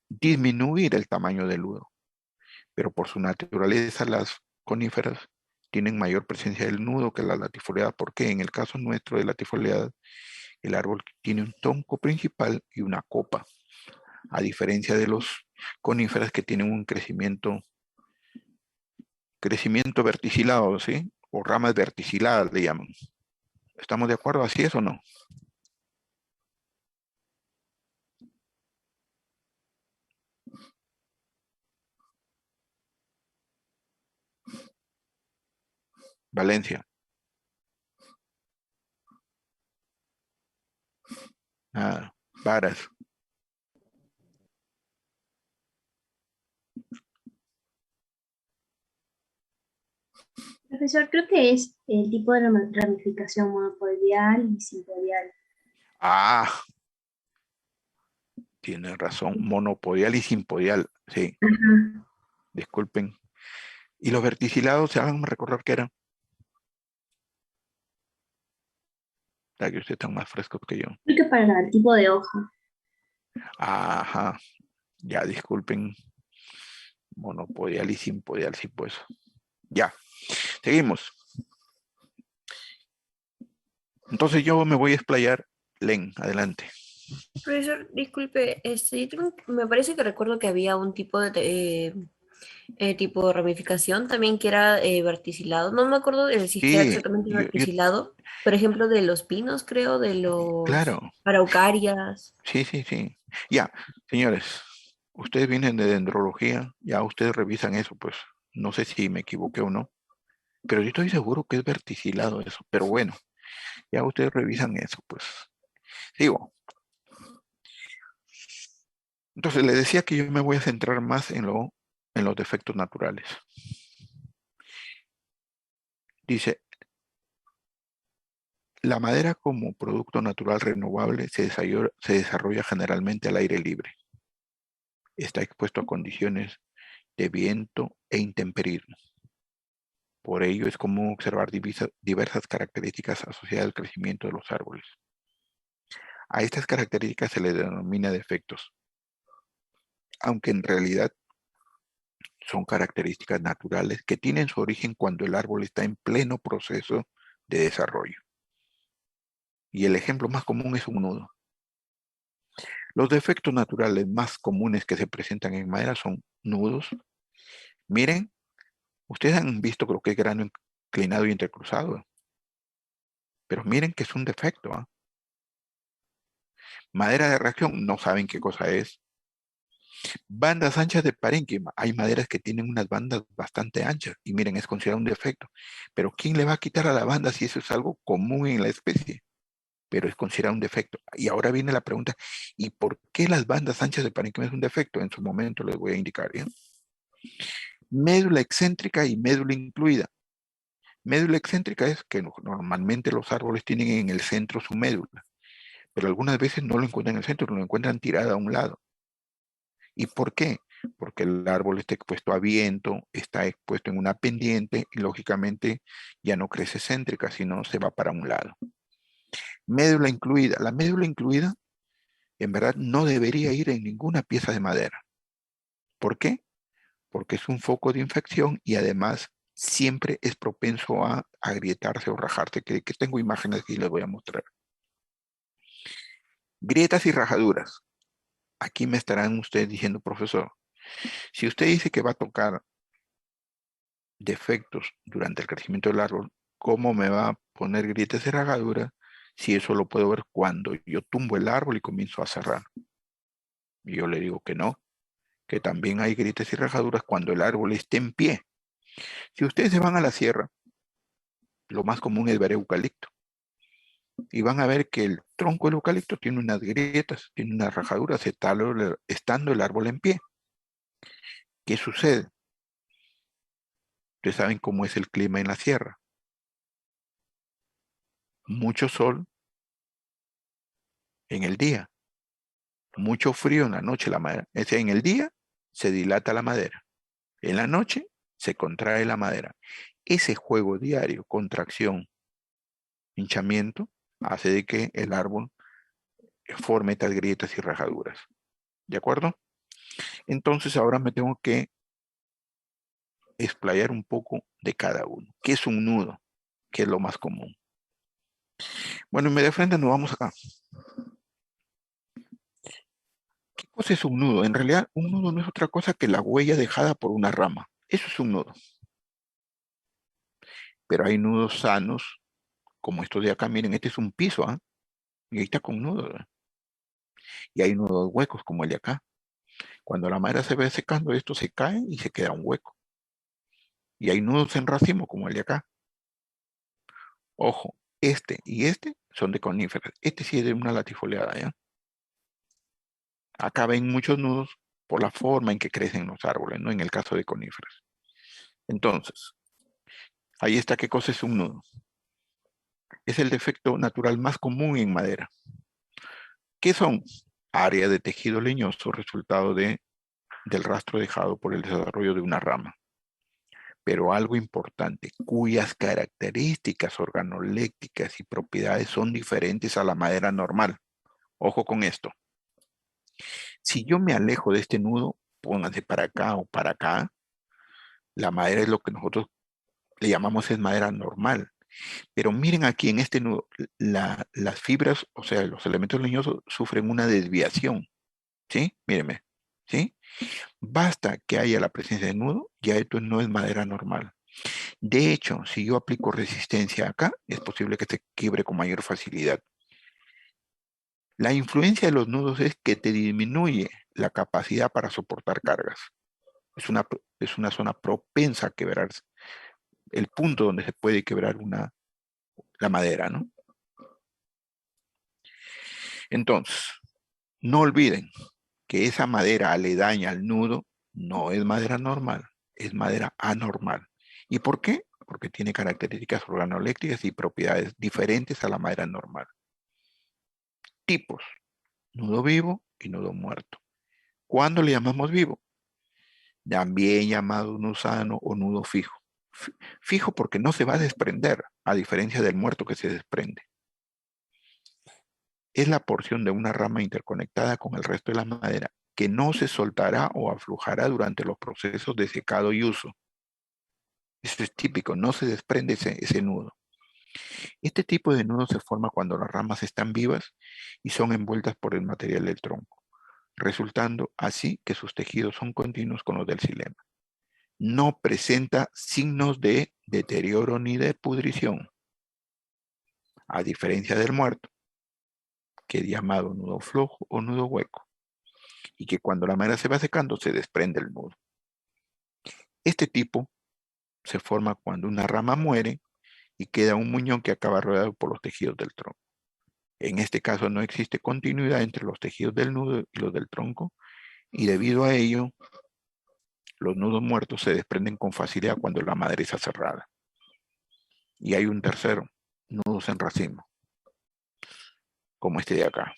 disminuir el tamaño del nudo, pero por su naturaleza las coníferas tienen mayor presencia del nudo que la latifoliada, porque en el caso nuestro de latifoliada, el árbol tiene un tronco principal y una copa, a diferencia de los coníferas que tienen un crecimiento verticilado, ¿sí? O ramas verticiladas le llaman. ¿Estamos de acuerdo? ¿Así es o no? Valencia. Ah, Varas. Profesor, creo que es el tipo de ramificación monopodial y simpodial. Ah, tiene razón. Monopodial y simpodial. Sí, Ajá. disculpen. ¿Y los verticilados se hagan recordar qué eran? Ya que ustedes están más frescos que yo. Creo que para el tipo de hoja. Ajá. Ya, disculpen. Monopodial y simpodial, sí, pues. Ya. Seguimos. Entonces yo me voy a explayar. Len, adelante. Profesor, disculpe, me parece que recuerdo que había un tipo tipo de ramificación también que era verticilado. No me acuerdo de si es que era Sí, exactamente verticilado. Por ejemplo, de los pinos, creo, de los claro. araucarias. Sí, sí, sí. Ya, señores, ustedes vienen de dendrología, ya ustedes revisan eso, pues. No sé si me equivoqué o no, pero yo estoy seguro que es verticilado eso. Pero bueno, ya ustedes revisan eso, pues. Sigo. Entonces, les decía que yo me voy a centrar más en los defectos naturales. Dice, la madera como producto natural renovable se desarrolla generalmente al aire libre. Está expuesto a condiciones de viento e intemperismo. Por ello es común observar diversas características asociadas al crecimiento de los árboles. A estas características se les denomina defectos, aunque en realidad son características naturales que tienen su origen cuando el árbol está en pleno proceso de desarrollo. Y el ejemplo más común es un nudo. Los defectos naturales más comunes que se presentan en madera son nudos. Miren, ustedes han visto creo que es grano inclinado y entrecruzado. Pero miren que es un defecto. ¿Ah? Madera de reacción, no saben qué cosa es. Bandas anchas de parénquima. Hay maderas que tienen unas bandas bastante anchas. Y miren, es considerado un defecto. Pero ¿quién le va a quitar a la banda si eso es algo común en la especie? Pero es considerado un defecto. Y ahora viene la pregunta, ¿y por qué las bandas anchas de parénquima es un defecto? En su momento les voy a indicar. ¿Ya? Médula excéntrica y médula incluida. Médula excéntrica es que normalmente los árboles tienen en el centro su médula, pero algunas veces no lo encuentran en el centro, lo encuentran tirada a un lado. ¿Y por qué? Porque el árbol está expuesto a viento, está expuesto en una pendiente y lógicamente ya no crece céntrica, sino se va para un lado. Médula incluida. La médula incluida en verdad no debería ir en ninguna pieza de madera. ¿Por qué? Porque es un foco de infección y además siempre es propenso a agrietarse o rajarse, que tengo imágenes que les voy a mostrar. Grietas y rajaduras. Aquí me estarán ustedes diciendo, profesor, si usted dice que va a tocar defectos durante el crecimiento del árbol, ¿cómo me va a poner grietas y rajaduras si eso lo puedo ver cuando yo tumbo el árbol y comienzo a cerrar? Y yo le digo que no, que también hay grietas y rajaduras cuando el árbol esté en pie. Si ustedes se van a la sierra, lo más común es ver eucalipto. Y van a ver que el tronco del eucalipto tiene unas grietas, tiene unas rajaduras, estando el árbol en pie. ¿Qué sucede? Ustedes saben cómo es el clima en la sierra. Mucho sol en el día, mucho frío en la noche. La madera. Es decir, en el día se dilata la madera, en la noche se contrae la madera. Ese juego diario, contracción, hinchamiento, hace de que el árbol forme estas grietas y rajaduras. ¿De acuerdo? Entonces ahora me tengo que explayar un poco de cada uno. ¿Qué es un nudo? ¿Qué es lo más común? Bueno, y me de frente nos vamos acá. ¿Qué cosa es un nudo? En realidad, un nudo no es otra cosa que la huella dejada por una rama. Eso es un nudo. Pero hay nudos sanos, como estos de acá. Miren, este es un piso, ¿ah? Y ahí está con nudo. ¿Eh? Y hay nudos huecos, como el de acá. Cuando la madera se ve secando, esto se cae y se queda un hueco. Y hay nudos en racimo, como el de acá. Ojo, este y este son de coníferas. Este sí es de una latifoliada, ¿ya? Acá ven muchos nudos por la forma en que crecen los árboles, ¿no? En el caso de coníferas. Entonces, ahí está qué cosa es un nudo. Es el defecto natural más común en madera. ¿Qué son? Área de tejido leñoso resultado del rastro dejado por el desarrollo de una rama. Pero algo importante, cuyas características organolépticas y propiedades son diferentes a la madera normal. Ojo con esto. Si yo me alejo de este nudo, pónganse para acá o para acá, la madera es lo que nosotros le llamamos es madera normal. Pero miren aquí en este nudo, las fibras, o sea, los elementos leñosos sufren una desviación. ¿Sí? Mírenme. ¿Sí? Basta que haya la presencia de nudo, ya esto no es madera normal. De hecho, si yo aplico resistencia acá, es posible que se quiebre con mayor facilidad. La influencia de los nudos es que te disminuye la capacidad para soportar cargas. Es una zona propensa a quebrarse. El punto donde se puede quebrar la madera, ¿no? Entonces, no olviden que esa madera aledaña al nudo no es madera normal, es madera anormal. ¿Y por qué? Porque tiene características organolépticas y propiedades diferentes a la madera normal. Tipos: nudo vivo y nudo muerto. ¿Cuándo le llamamos vivo? También llamado nudo sano o nudo fijo. Fijo porque no se va a desprender, a diferencia del muerto que se desprende. es la porción de una rama interconectada con el resto de la madera que no se soltará o aflojará durante los procesos de secado y uso. Eso es típico, no se desprende ese nudo. Este tipo de nudo se forma cuando las ramas están vivas y son envueltas por el material del tronco, resultando así que sus tejidos son continuos con los del xilema. No presenta signos de deterioro ni de pudrición, a diferencia del muerto, que es llamado nudo flojo o nudo hueco, y que cuando la madera se va secando se desprende el nudo. Este tipo se forma cuando una rama muere y queda un muñón que acaba rodeado por los tejidos del tronco. En este caso no existe continuidad entre los tejidos del nudo y los del tronco, y debido a ello, los nudos muertos se desprenden con facilidad cuando la madera está cerrada. Y hay un tercero, nudos en racimo, como este de acá.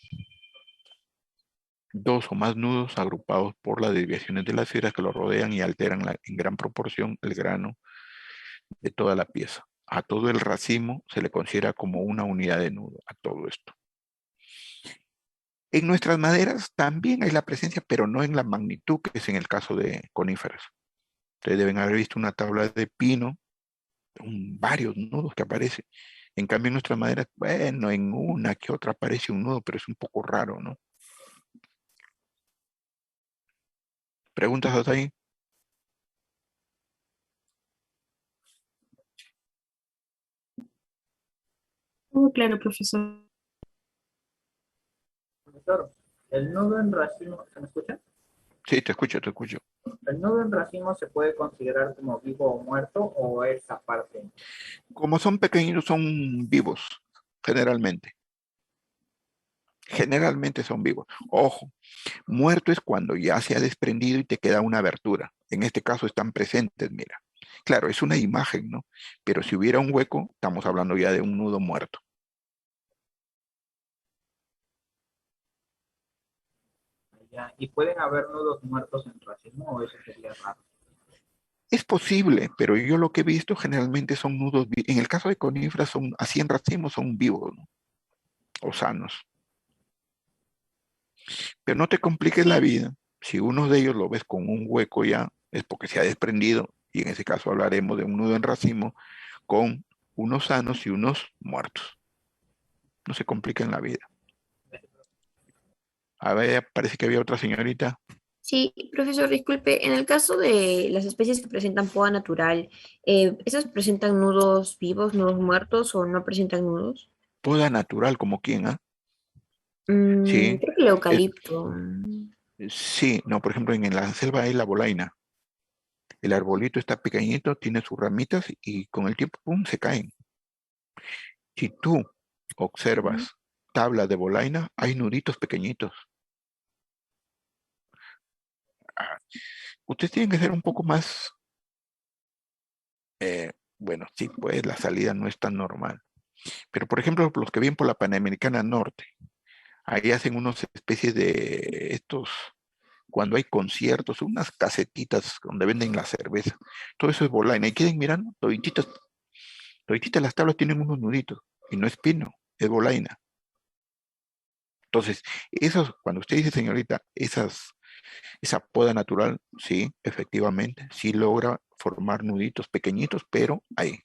Dos o más nudos agrupados por las desviaciones de las fibras que lo rodean y alteran en gran proporción el grano de toda la pieza. A todo el racimo se le considera como una unidad de nudo, a todo esto. En nuestras maderas también hay la presencia, pero no en la magnitud que es en el caso de coníferas. Ustedes deben haber visto una tabla de pino, varios nudos que aparecen. En cambio, en nuestras maderas, bueno, en una que otra aparece un nudo, pero es un poco raro, ¿no? ¿Preguntas hasta ahí? Todo claro, profesor. Profesor, el nudo en racimo, ¿se me escucha? Sí, te escucho, te escucho. ¿El nudo en racimo se puede considerar como vivo o muerto o es aparte? Como son pequeños, son vivos, generalmente. Generalmente son vivos. Ojo, muerto es cuando ya se ha desprendido y te queda una abertura. En este caso están presentes, mira. Claro, es una imagen, ¿no? Pero si hubiera un hueco, estamos hablando ya de un nudo muerto. Ya. ¿Y pueden haber nudos muertos en racimo o eso sería raro? Es posible, pero yo lo que he visto generalmente son nudos, en el caso de coníferas, son, así en racimos son vivos, ¿no? O sanos. Pero no te compliques la vida. Si uno de ellos lo ves con un hueco ya, es porque se ha desprendido, y en ese caso hablaremos de un nudo en racimo con unos sanos y unos muertos. No se compliquen la vida. A ver, parece que había otra señorita. Sí, profesor, disculpe, en el caso de las especies que presentan poda natural, ¿esas presentan nudos vivos, nudos muertos o no presentan nudos? Poda natural, como quién, ¿ah? Sí, Creo que el es- eucalipto. sí, no, por ejemplo, en la selva hay la bolaina. El arbolito está pequeñito, tiene sus ramitas y con el tiempo, pum, se caen. Si tú observas tablas de bolaina, hay nuditos pequeñitos. Ah, ustedes tienen que ser un poco más, bueno, sí, pues la salida no es tan normal. Pero, por ejemplo, los que vienen por la Panamericana Norte, ahí hacen unas especies de estos, cuando hay conciertos, unas casetitas donde venden la cerveza. Todo eso es bolaina. Y queden mirando, todititas, todititas las tablas tienen unos nuditos. Y no es pino, es bolaina. Entonces, esos, cuando usted dice, señorita, esa poda natural, sí, efectivamente, sí logra formar nuditos pequeñitos, pero ahí.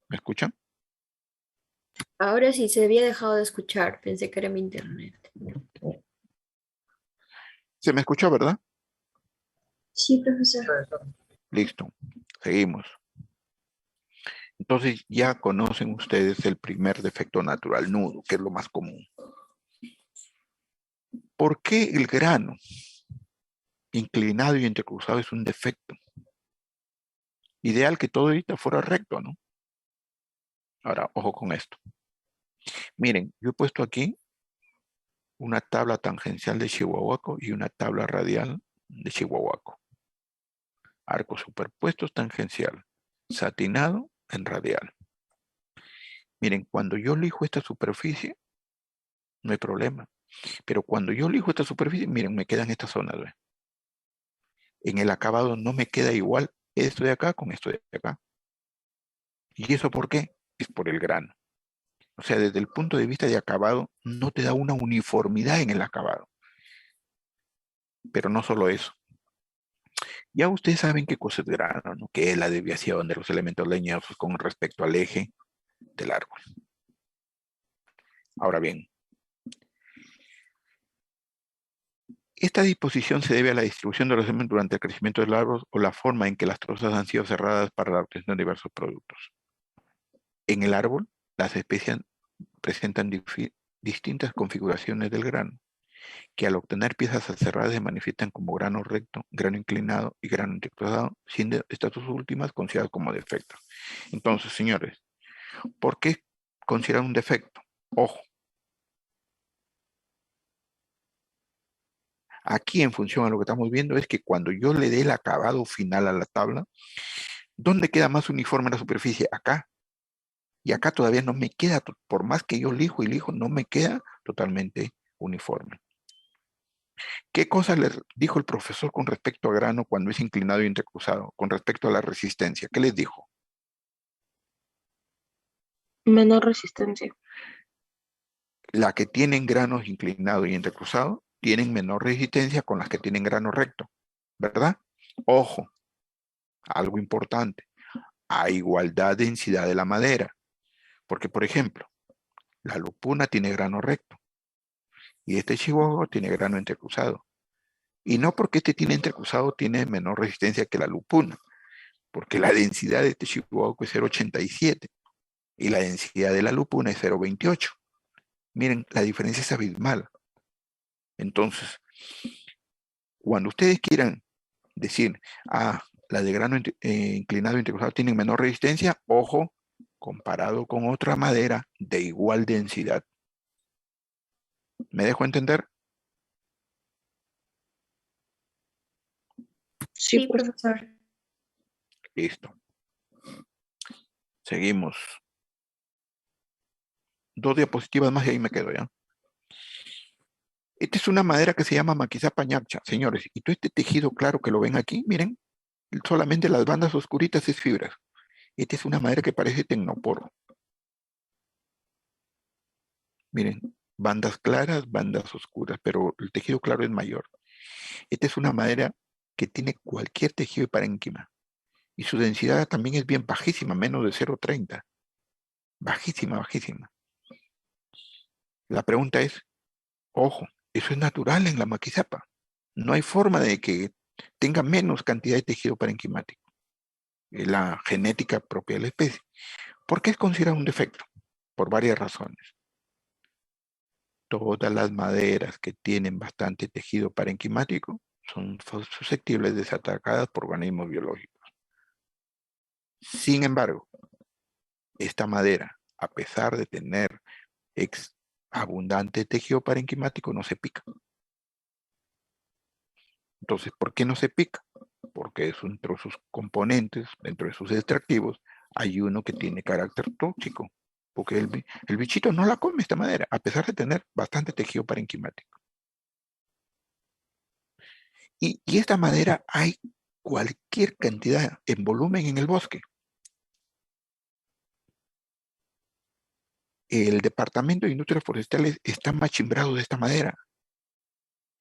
¿Me escuchan? Ahora sí, se había dejado de escuchar, pensé que era mi internet. ¿Se me escuchó, verdad? Sí, profesor. Profesor, Listo. Seguimos. Entonces ya conocen ustedes el primer defecto natural, nudo, que es lo más común. ¿Por qué el grano inclinado y entrecruzado es un defecto? Ideal que todo ahorita fuera recto, ¿no? Ahora, ojo con esto. Miren, yo he puesto aquí una tabla tangencial de Chihuahuaco y una tabla radial de Chihuahuaco. Arcos superpuestos tangencial, satinado en radial. Miren, cuando yo lijo esta superficie, no hay problema. Pero cuando yo lijo esta superficie, miren, me quedan estas zonas, ¿ve? En el acabado no me queda igual esto de acá con esto de acá. ¿Y eso por qué? Es por el grano. O sea, desde el punto de vista de acabado, no te da una uniformidad en el acabado. Pero no solo eso. Ya ustedes saben qué cosa es grano, ¿no? Que es la desviación de los elementos leñosos con respecto al eje del árbol. Ahora bien, esta disposición se debe a la distribución de los elementos durante el crecimiento del árbol o la forma en que las trozas han sido cerradas para la obtención de diversos productos. En el árbol, las especies presentan distintas configuraciones del grano, que al obtener piezas cerradas se manifiestan como grano recto, grano inclinado y grano entrecruzado, siendo estas dos últimas consideradas como defectos. Entonces, señores, ¿por qué considerar un defecto? Ojo. Aquí, en función a lo que estamos viendo, es que cuando yo le dé el acabado final a la tabla, ¿dónde queda más uniforme la superficie? Acá. Y acá todavía no me queda, por más que yo lijo y lijo, no me queda totalmente uniforme. ¿Qué cosa le dijo el profesor con respecto a grano cuando es inclinado y entrecruzado? Con respecto a la resistencia, ¿qué les dijo? Menor resistencia. La que tienen granos inclinado y entrecruzado tienen menor resistencia con las que tienen grano recto, ¿verdad? Ojo, algo importante, a igualdad de densidad de la madera. Porque, por ejemplo, la lupuna tiene grano recto y este chihuahua tiene grano entrecruzado. Y no porque este tiene entrecruzado tiene menor resistencia que la lupuna, porque la densidad de este chihuahua es 0,87 y la densidad de la lupuna es 0,28. Miren, la diferencia es abismal. Entonces, cuando ustedes quieran decir, la de grano inclinado e entrecruzado tienen menor resistencia, ojo, comparado con otra madera de igual densidad. ¿Me dejo entender? Sí, profesor. Listo. Seguimos. 2 diapositivas más y ahí me quedo ya. Esta es una madera que se llama maquisapa ñapcha, señores. Y todo este tejido claro que lo ven aquí, miren, solamente las bandas oscuritas es fibras. Esta es una madera que parece tecnopor. Miren, bandas claras, bandas oscuras, pero el tejido claro es mayor. Esta es una madera que tiene cualquier tejido de parénquima. Y su densidad también es bien bajísima, menos de 0,30. Bajísima, bajísima. La pregunta es, ojo, eso es natural en la maquisapa. No hay forma de que tenga menos cantidad de tejido parenquimático. Es la genética propia de la especie. ¿Por qué es considerado un defecto? Por varias razones. Todas las maderas que tienen bastante tejido parenquimático son susceptibles de ser atacadas por organismos biológicos. Sin embargo, esta madera, a pesar de tener abundante tejido parenquimático, no se pica. Entonces, ¿por qué no se pica? Porque dentro de sus componentes, dentro de sus extractivos, hay uno que tiene carácter tóxico. Porque el bichito no la come esta madera, a pesar de tener bastante tejido parenquimático. Y esta madera hay cualquier cantidad en volumen en el bosque. El departamento de industrias forestales está machimbrado de esta madera.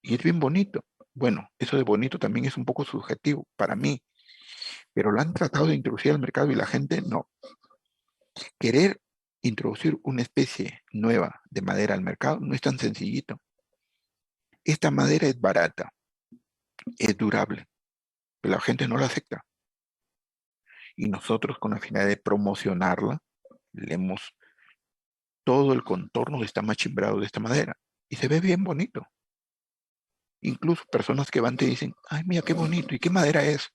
Y es bien bonito. Bueno, eso de bonito también es un poco subjetivo para mí. Pero lo han tratado de introducir al mercado y la gente no. Querer introducir una especie nueva de madera al mercado no es tan sencillito. Esta madera es barata, es durable, pero la gente no la acepta. Y nosotros, con la finalidad de promocionarla, todo el contorno está machimbrado de esta madera y se ve bien bonito. Incluso personas que van te dicen, ay, mira qué bonito, ¿y qué madera es?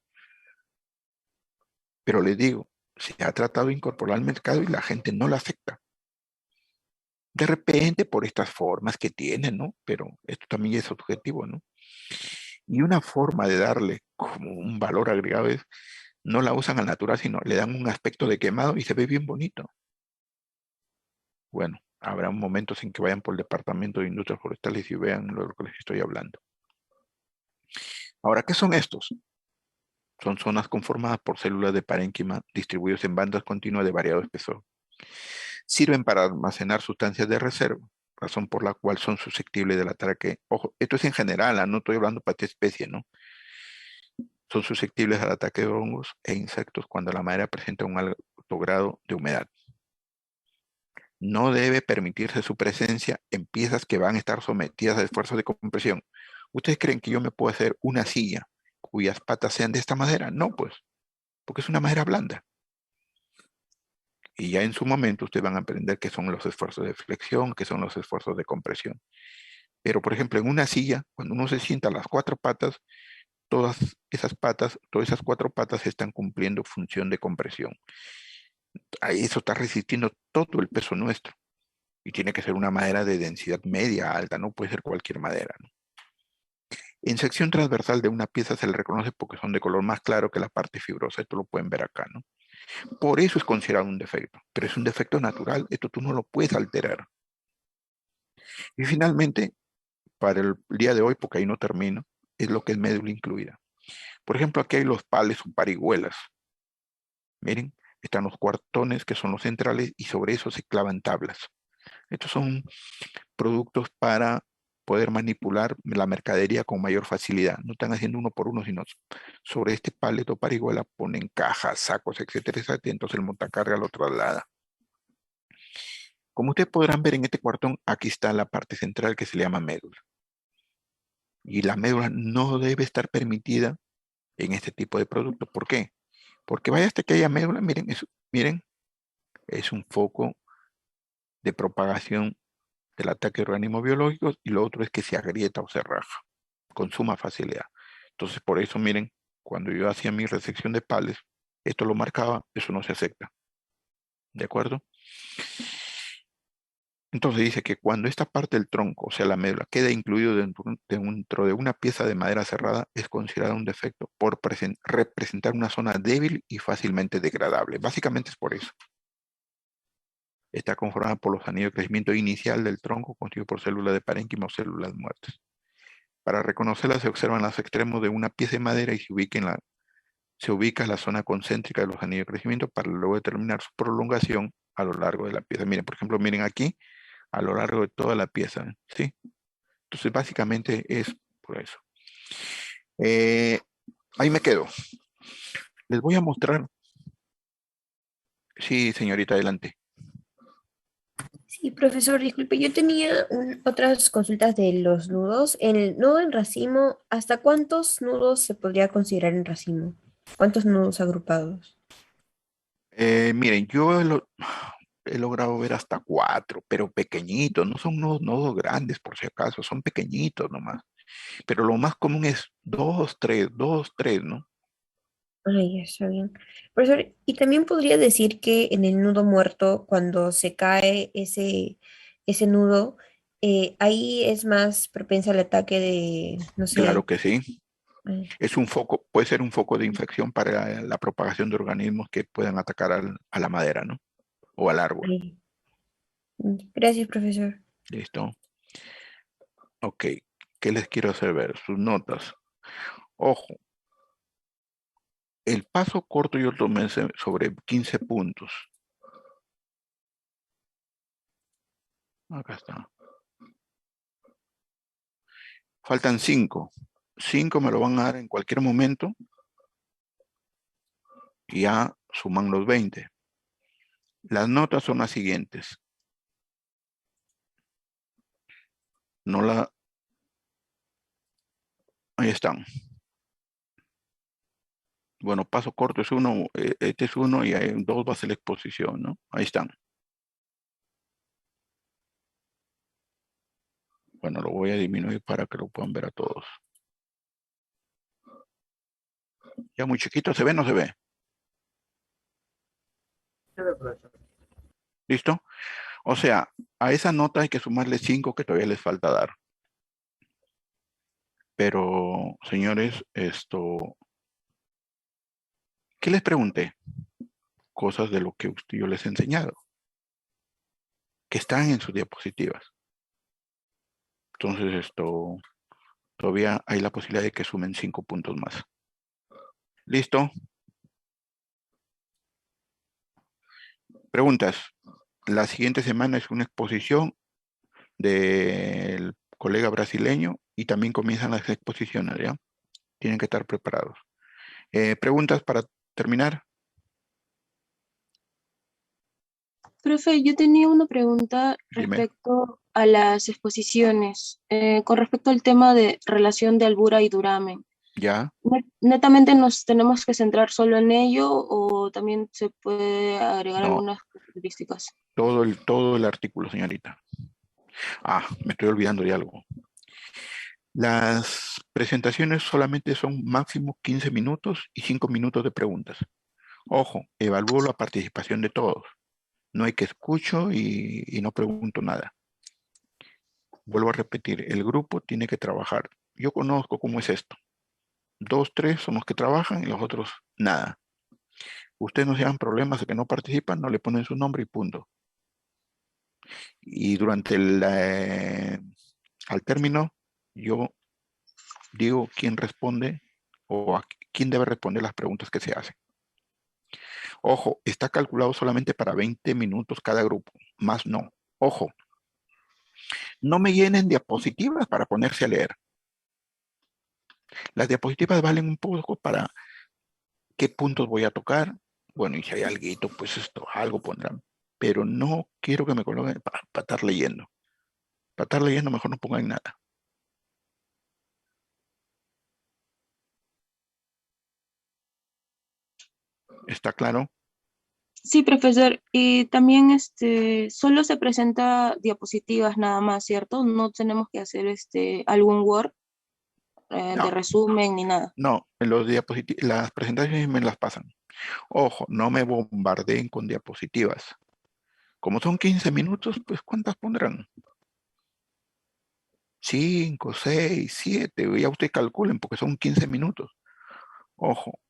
Pero les digo, se ha tratado de incorporar al mercado y la gente no la acepta. De repente por estas formas que tiene, ¿no? Pero esto también es objetivo, ¿no? Y una forma de darle como un valor agregado es, no la usan al natural, sino le dan un aspecto de quemado y se ve bien bonito. Bueno, habrá momentos en que vayan por el Departamento de Industrias Forestales y vean lo que les estoy hablando. Ahora, ¿qué son estos? Son zonas conformadas por células de parénquima distribuidas en bandas continuas de variado espesor. Sirven para almacenar sustancias de reserva, razón por la cual son susceptibles del ataque. Ojo, esto es en general, no estoy hablando para esta especie, ¿no? Son susceptibles al ataque de hongos e insectos cuando la madera presenta un alto grado de humedad. No debe permitirse su presencia en piezas que van a estar sometidas a esfuerzos de compresión. ¿Ustedes creen que yo me puedo hacer una silla cuyas patas sean de esta madera? No, pues, porque es una madera blanda. Y ya en su momento ustedes van a aprender qué son los esfuerzos de flexión, qué son los esfuerzos de compresión. Pero, por ejemplo, en una silla, cuando uno se sienta a las cuatro patas, todas esas cuatro patas están cumpliendo función de compresión. Ahí eso está resistiendo todo el peso nuestro. Y tiene que ser una madera de densidad media, alta, no puede ser cualquier madera, ¿no? En sección transversal de una pieza se le reconoce porque son de color más claro que la parte fibrosa. Esto lo pueden ver acá, ¿no? Por eso es considerado un defecto, pero es un defecto natural. Esto tú no lo puedes alterar. Y finalmente, para el día de hoy, porque ahí no termino, es lo que es médula incluida. Por ejemplo, aquí hay los pales o parihuelas. Miren, están los cuartones, que son los centrales, y sobre eso se clavan tablas. Estos son productos para poder manipular la mercadería con mayor facilidad. No están haciendo uno por uno, sino sobre este palet o parihuela ponen cajas, sacos, etcétera, etcétera. Entonces el montacarga lo traslada. Como ustedes podrán ver en este cuartón, aquí está la parte central que se le llama médula. Y la médula no debe estar permitida en este tipo de productos. ¿Por qué? Porque vaya hasta que haya médula, miren, es un foco de propagación del ataque de organismos biológicos, y lo otro es que se agrieta o se raja con suma facilidad. Entonces, por eso, miren, cuando yo hacía mi resección de pales, esto lo marcaba, eso no se acepta. ¿De acuerdo? Entonces dice que cuando esta parte del tronco, o sea, la médula, queda incluido dentro de una pieza de madera cerrada, es considerado un defecto por representar una zona débil y fácilmente degradable. Básicamente es por eso. Está conformada por los anillos de crecimiento inicial del tronco, constituido por células de parénquima o células muertas. Para reconocerlas se observan los extremos de una pieza de madera y se ubica la zona concéntrica de los anillos de crecimiento para luego determinar su prolongación a lo largo de la pieza. Miren, por ejemplo, miren aquí, a lo largo de toda la pieza, ¿sí? Entonces, básicamente es por eso. Ahí me quedo. Les voy a mostrar. Sí, señorita, adelante. Sí, profesor, disculpe, yo tenía otras consultas de los nudos. El nudo en racimo, ¿hasta cuántos nudos se podría considerar en racimo? ¿Cuántos nudos agrupados? Miren, yo he logrado ver hasta 4, pero pequeñitos, no son nodos grandes por si acaso, son pequeñitos nomás. Pero lo más común es 2, 3, ¿no? Ay, ya está bien. Profesor, y también podría decir que en el nudo muerto, cuando se cae ese nudo, ahí es más propensa al ataque de, no Claro sé. que sí. Es un foco, puede ser un foco de infección para la propagación de organismos que puedan atacar a la madera, ¿no? O al árbol. Ay. Gracias, profesor. ¿Listo? Ok. ¿Qué les quiero hacer ver? Sus notas. Ojo. El paso corto yo tomé sobre 15 puntos. Acá está. Faltan 5. 5 me lo van a dar en cualquier momento. Y ya suman los 20. Las notas son las siguientes. Ahí están. Bueno, paso corto es 1, este es 1 y hay 2 va a ser la exposición, ¿no? Ahí están. Bueno, lo voy a disminuir para que lo puedan ver a todos. Ya muy chiquito, ¿se ve o no se ve? ¿Listo? O sea, a esa nota hay que sumarle 5 que todavía les falta dar. Pero, señores, ¿qué les pregunté? Cosas de lo que yo les he enseñado, que están en sus diapositivas. Entonces, todavía hay la posibilidad de que sumen 5 puntos más. ¿Listo? Preguntas. La siguiente semana es una exposición del colega brasileño y también comienzan las exposiciones, ¿ya? Tienen que estar preparados. ¿Preguntas para terminar? Profe, yo tenía una pregunta Dime. respecto a las exposiciones, con respecto al tema de relación de Albura y duramen. ¿Ya? ¿Netamente nos tenemos que centrar solo en ello o también se puede agregar No, algunas características? todo el artículo, señorita. Ah, me estoy olvidando de algo. Las presentaciones solamente son máximo 15 minutos y 5 minutos de preguntas. Ojo, evalúo la participación de todos. No hay que escucho y no pregunto nada. Vuelvo a repetir, el grupo tiene que trabajar. Yo conozco cómo es esto. 2, 3 son los que trabajan y los otros nada. Ustedes no se hagan problemas de que no participan, no le ponen su nombre y punto. Y durante al término, yo digo quién responde o a quién debe responder las preguntas que se hacen. Ojo, está calculado solamente para 20 minutos cada grupo, más no. Ojo, no me llenen diapositivas para ponerse a leer. Las diapositivas valen un poco para qué puntos voy a tocar. Bueno, y si hay algo, pues esto, algo pondrán. Pero no quiero que me coloquen para estar leyendo. Para estar leyendo mejor no pongan nada. ¿Está claro? Sí, profesor. Y también solo se presenta diapositivas nada más, ¿cierto? No tenemos que hacer algún Word de No, resumen ni nada. no, las presentaciones me las pasan. Ojo, no me bombardeen con diapositivas. Como son 15 minutos, pues ¿cuántas pondrán? 5, 6, 7, ya usted calculen porque son 15 minutos. Ojo,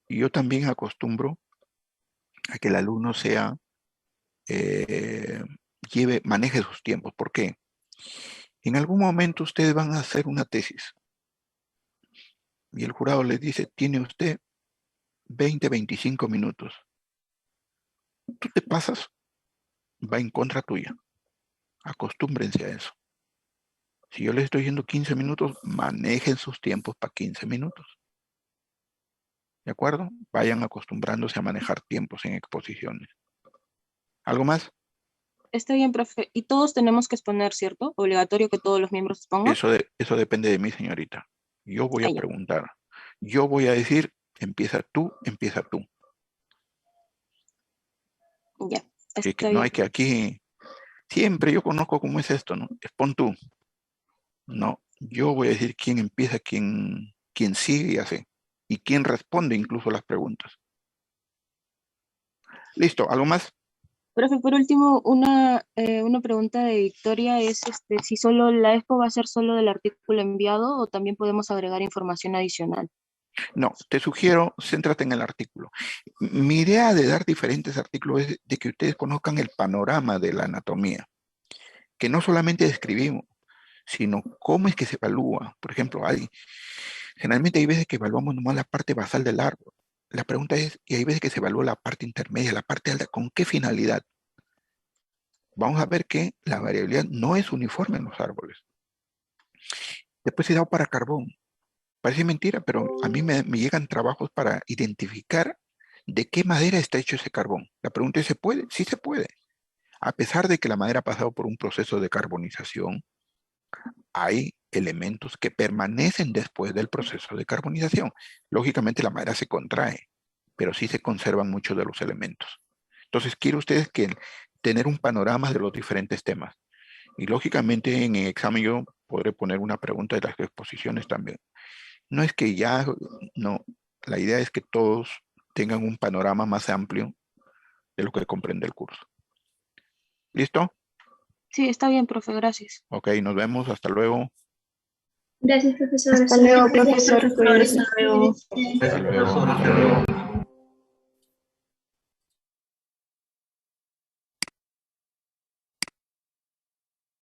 y yo también acostumbro a que el alumno maneje sus tiempos. ¿Por qué? En algún momento ustedes van a hacer una tesis y el jurado les dice, tiene usted 20, 25 minutos. Tú te pasas, va en contra tuya. Acostúmbrense a eso. Si yo les estoy diciendo 15 minutos, manejen sus tiempos para 15 minutos. ¿De acuerdo? Vayan acostumbrándose a manejar tiempos en exposiciones. ¿Algo más? Está bien, profe. Y todos tenemos que exponer, ¿cierto? Obligatorio que todos los miembros expongan. Eso depende de mí, señorita. Yo voy a Ah, ya. preguntar. Yo voy a decir, empieza tú, empieza tú. Ya, Que está no bien. hay que aquí... Siempre yo conozco cómo es esto, ¿no? Expon tú. No, yo voy a decir quién empieza, quién sigue y así. Y quién responde incluso las preguntas. Listo, ¿algo más? Profe, por último, una pregunta de Victoria es si solo la expo va a ser solo del artículo enviado o también podemos agregar información adicional. No, te sugiero, céntrate en el artículo. Mi idea de dar diferentes artículos es de que ustedes conozcan el panorama de la anatomía, que no solamente describimos, sino cómo es que se evalúa. Por ejemplo, generalmente hay veces que evaluamos nomás la parte basal del árbol. La pregunta es, y hay veces que se evalúa la parte intermedia, la parte alta, ¿con qué finalidad? Vamos a ver que la variabilidad no es uniforme en los árboles. Después se da para carbón. Parece mentira, pero a mí me llegan trabajos para identificar de qué madera está hecho ese carbón. La pregunta es, ¿se puede? Sí se puede. A pesar de que la madera ha pasado por un proceso de carbonización, hay elementos que permanecen después del proceso de carbonización. Lógicamente la madera se contrae, pero sí se conservan muchos de los elementos. Entonces, quiero ustedes tener un panorama de los diferentes temas. Y lógicamente en el examen yo podré poner una pregunta de las exposiciones también. No es que no, la idea es que todos tengan un panorama más amplio de lo que comprende el curso. ¿Listo? Sí, está bien, profe, gracias. Ok, nos vemos, hasta luego. Gracias, profesor. Hasta luego, profesor. Hasta luego. Hasta luego.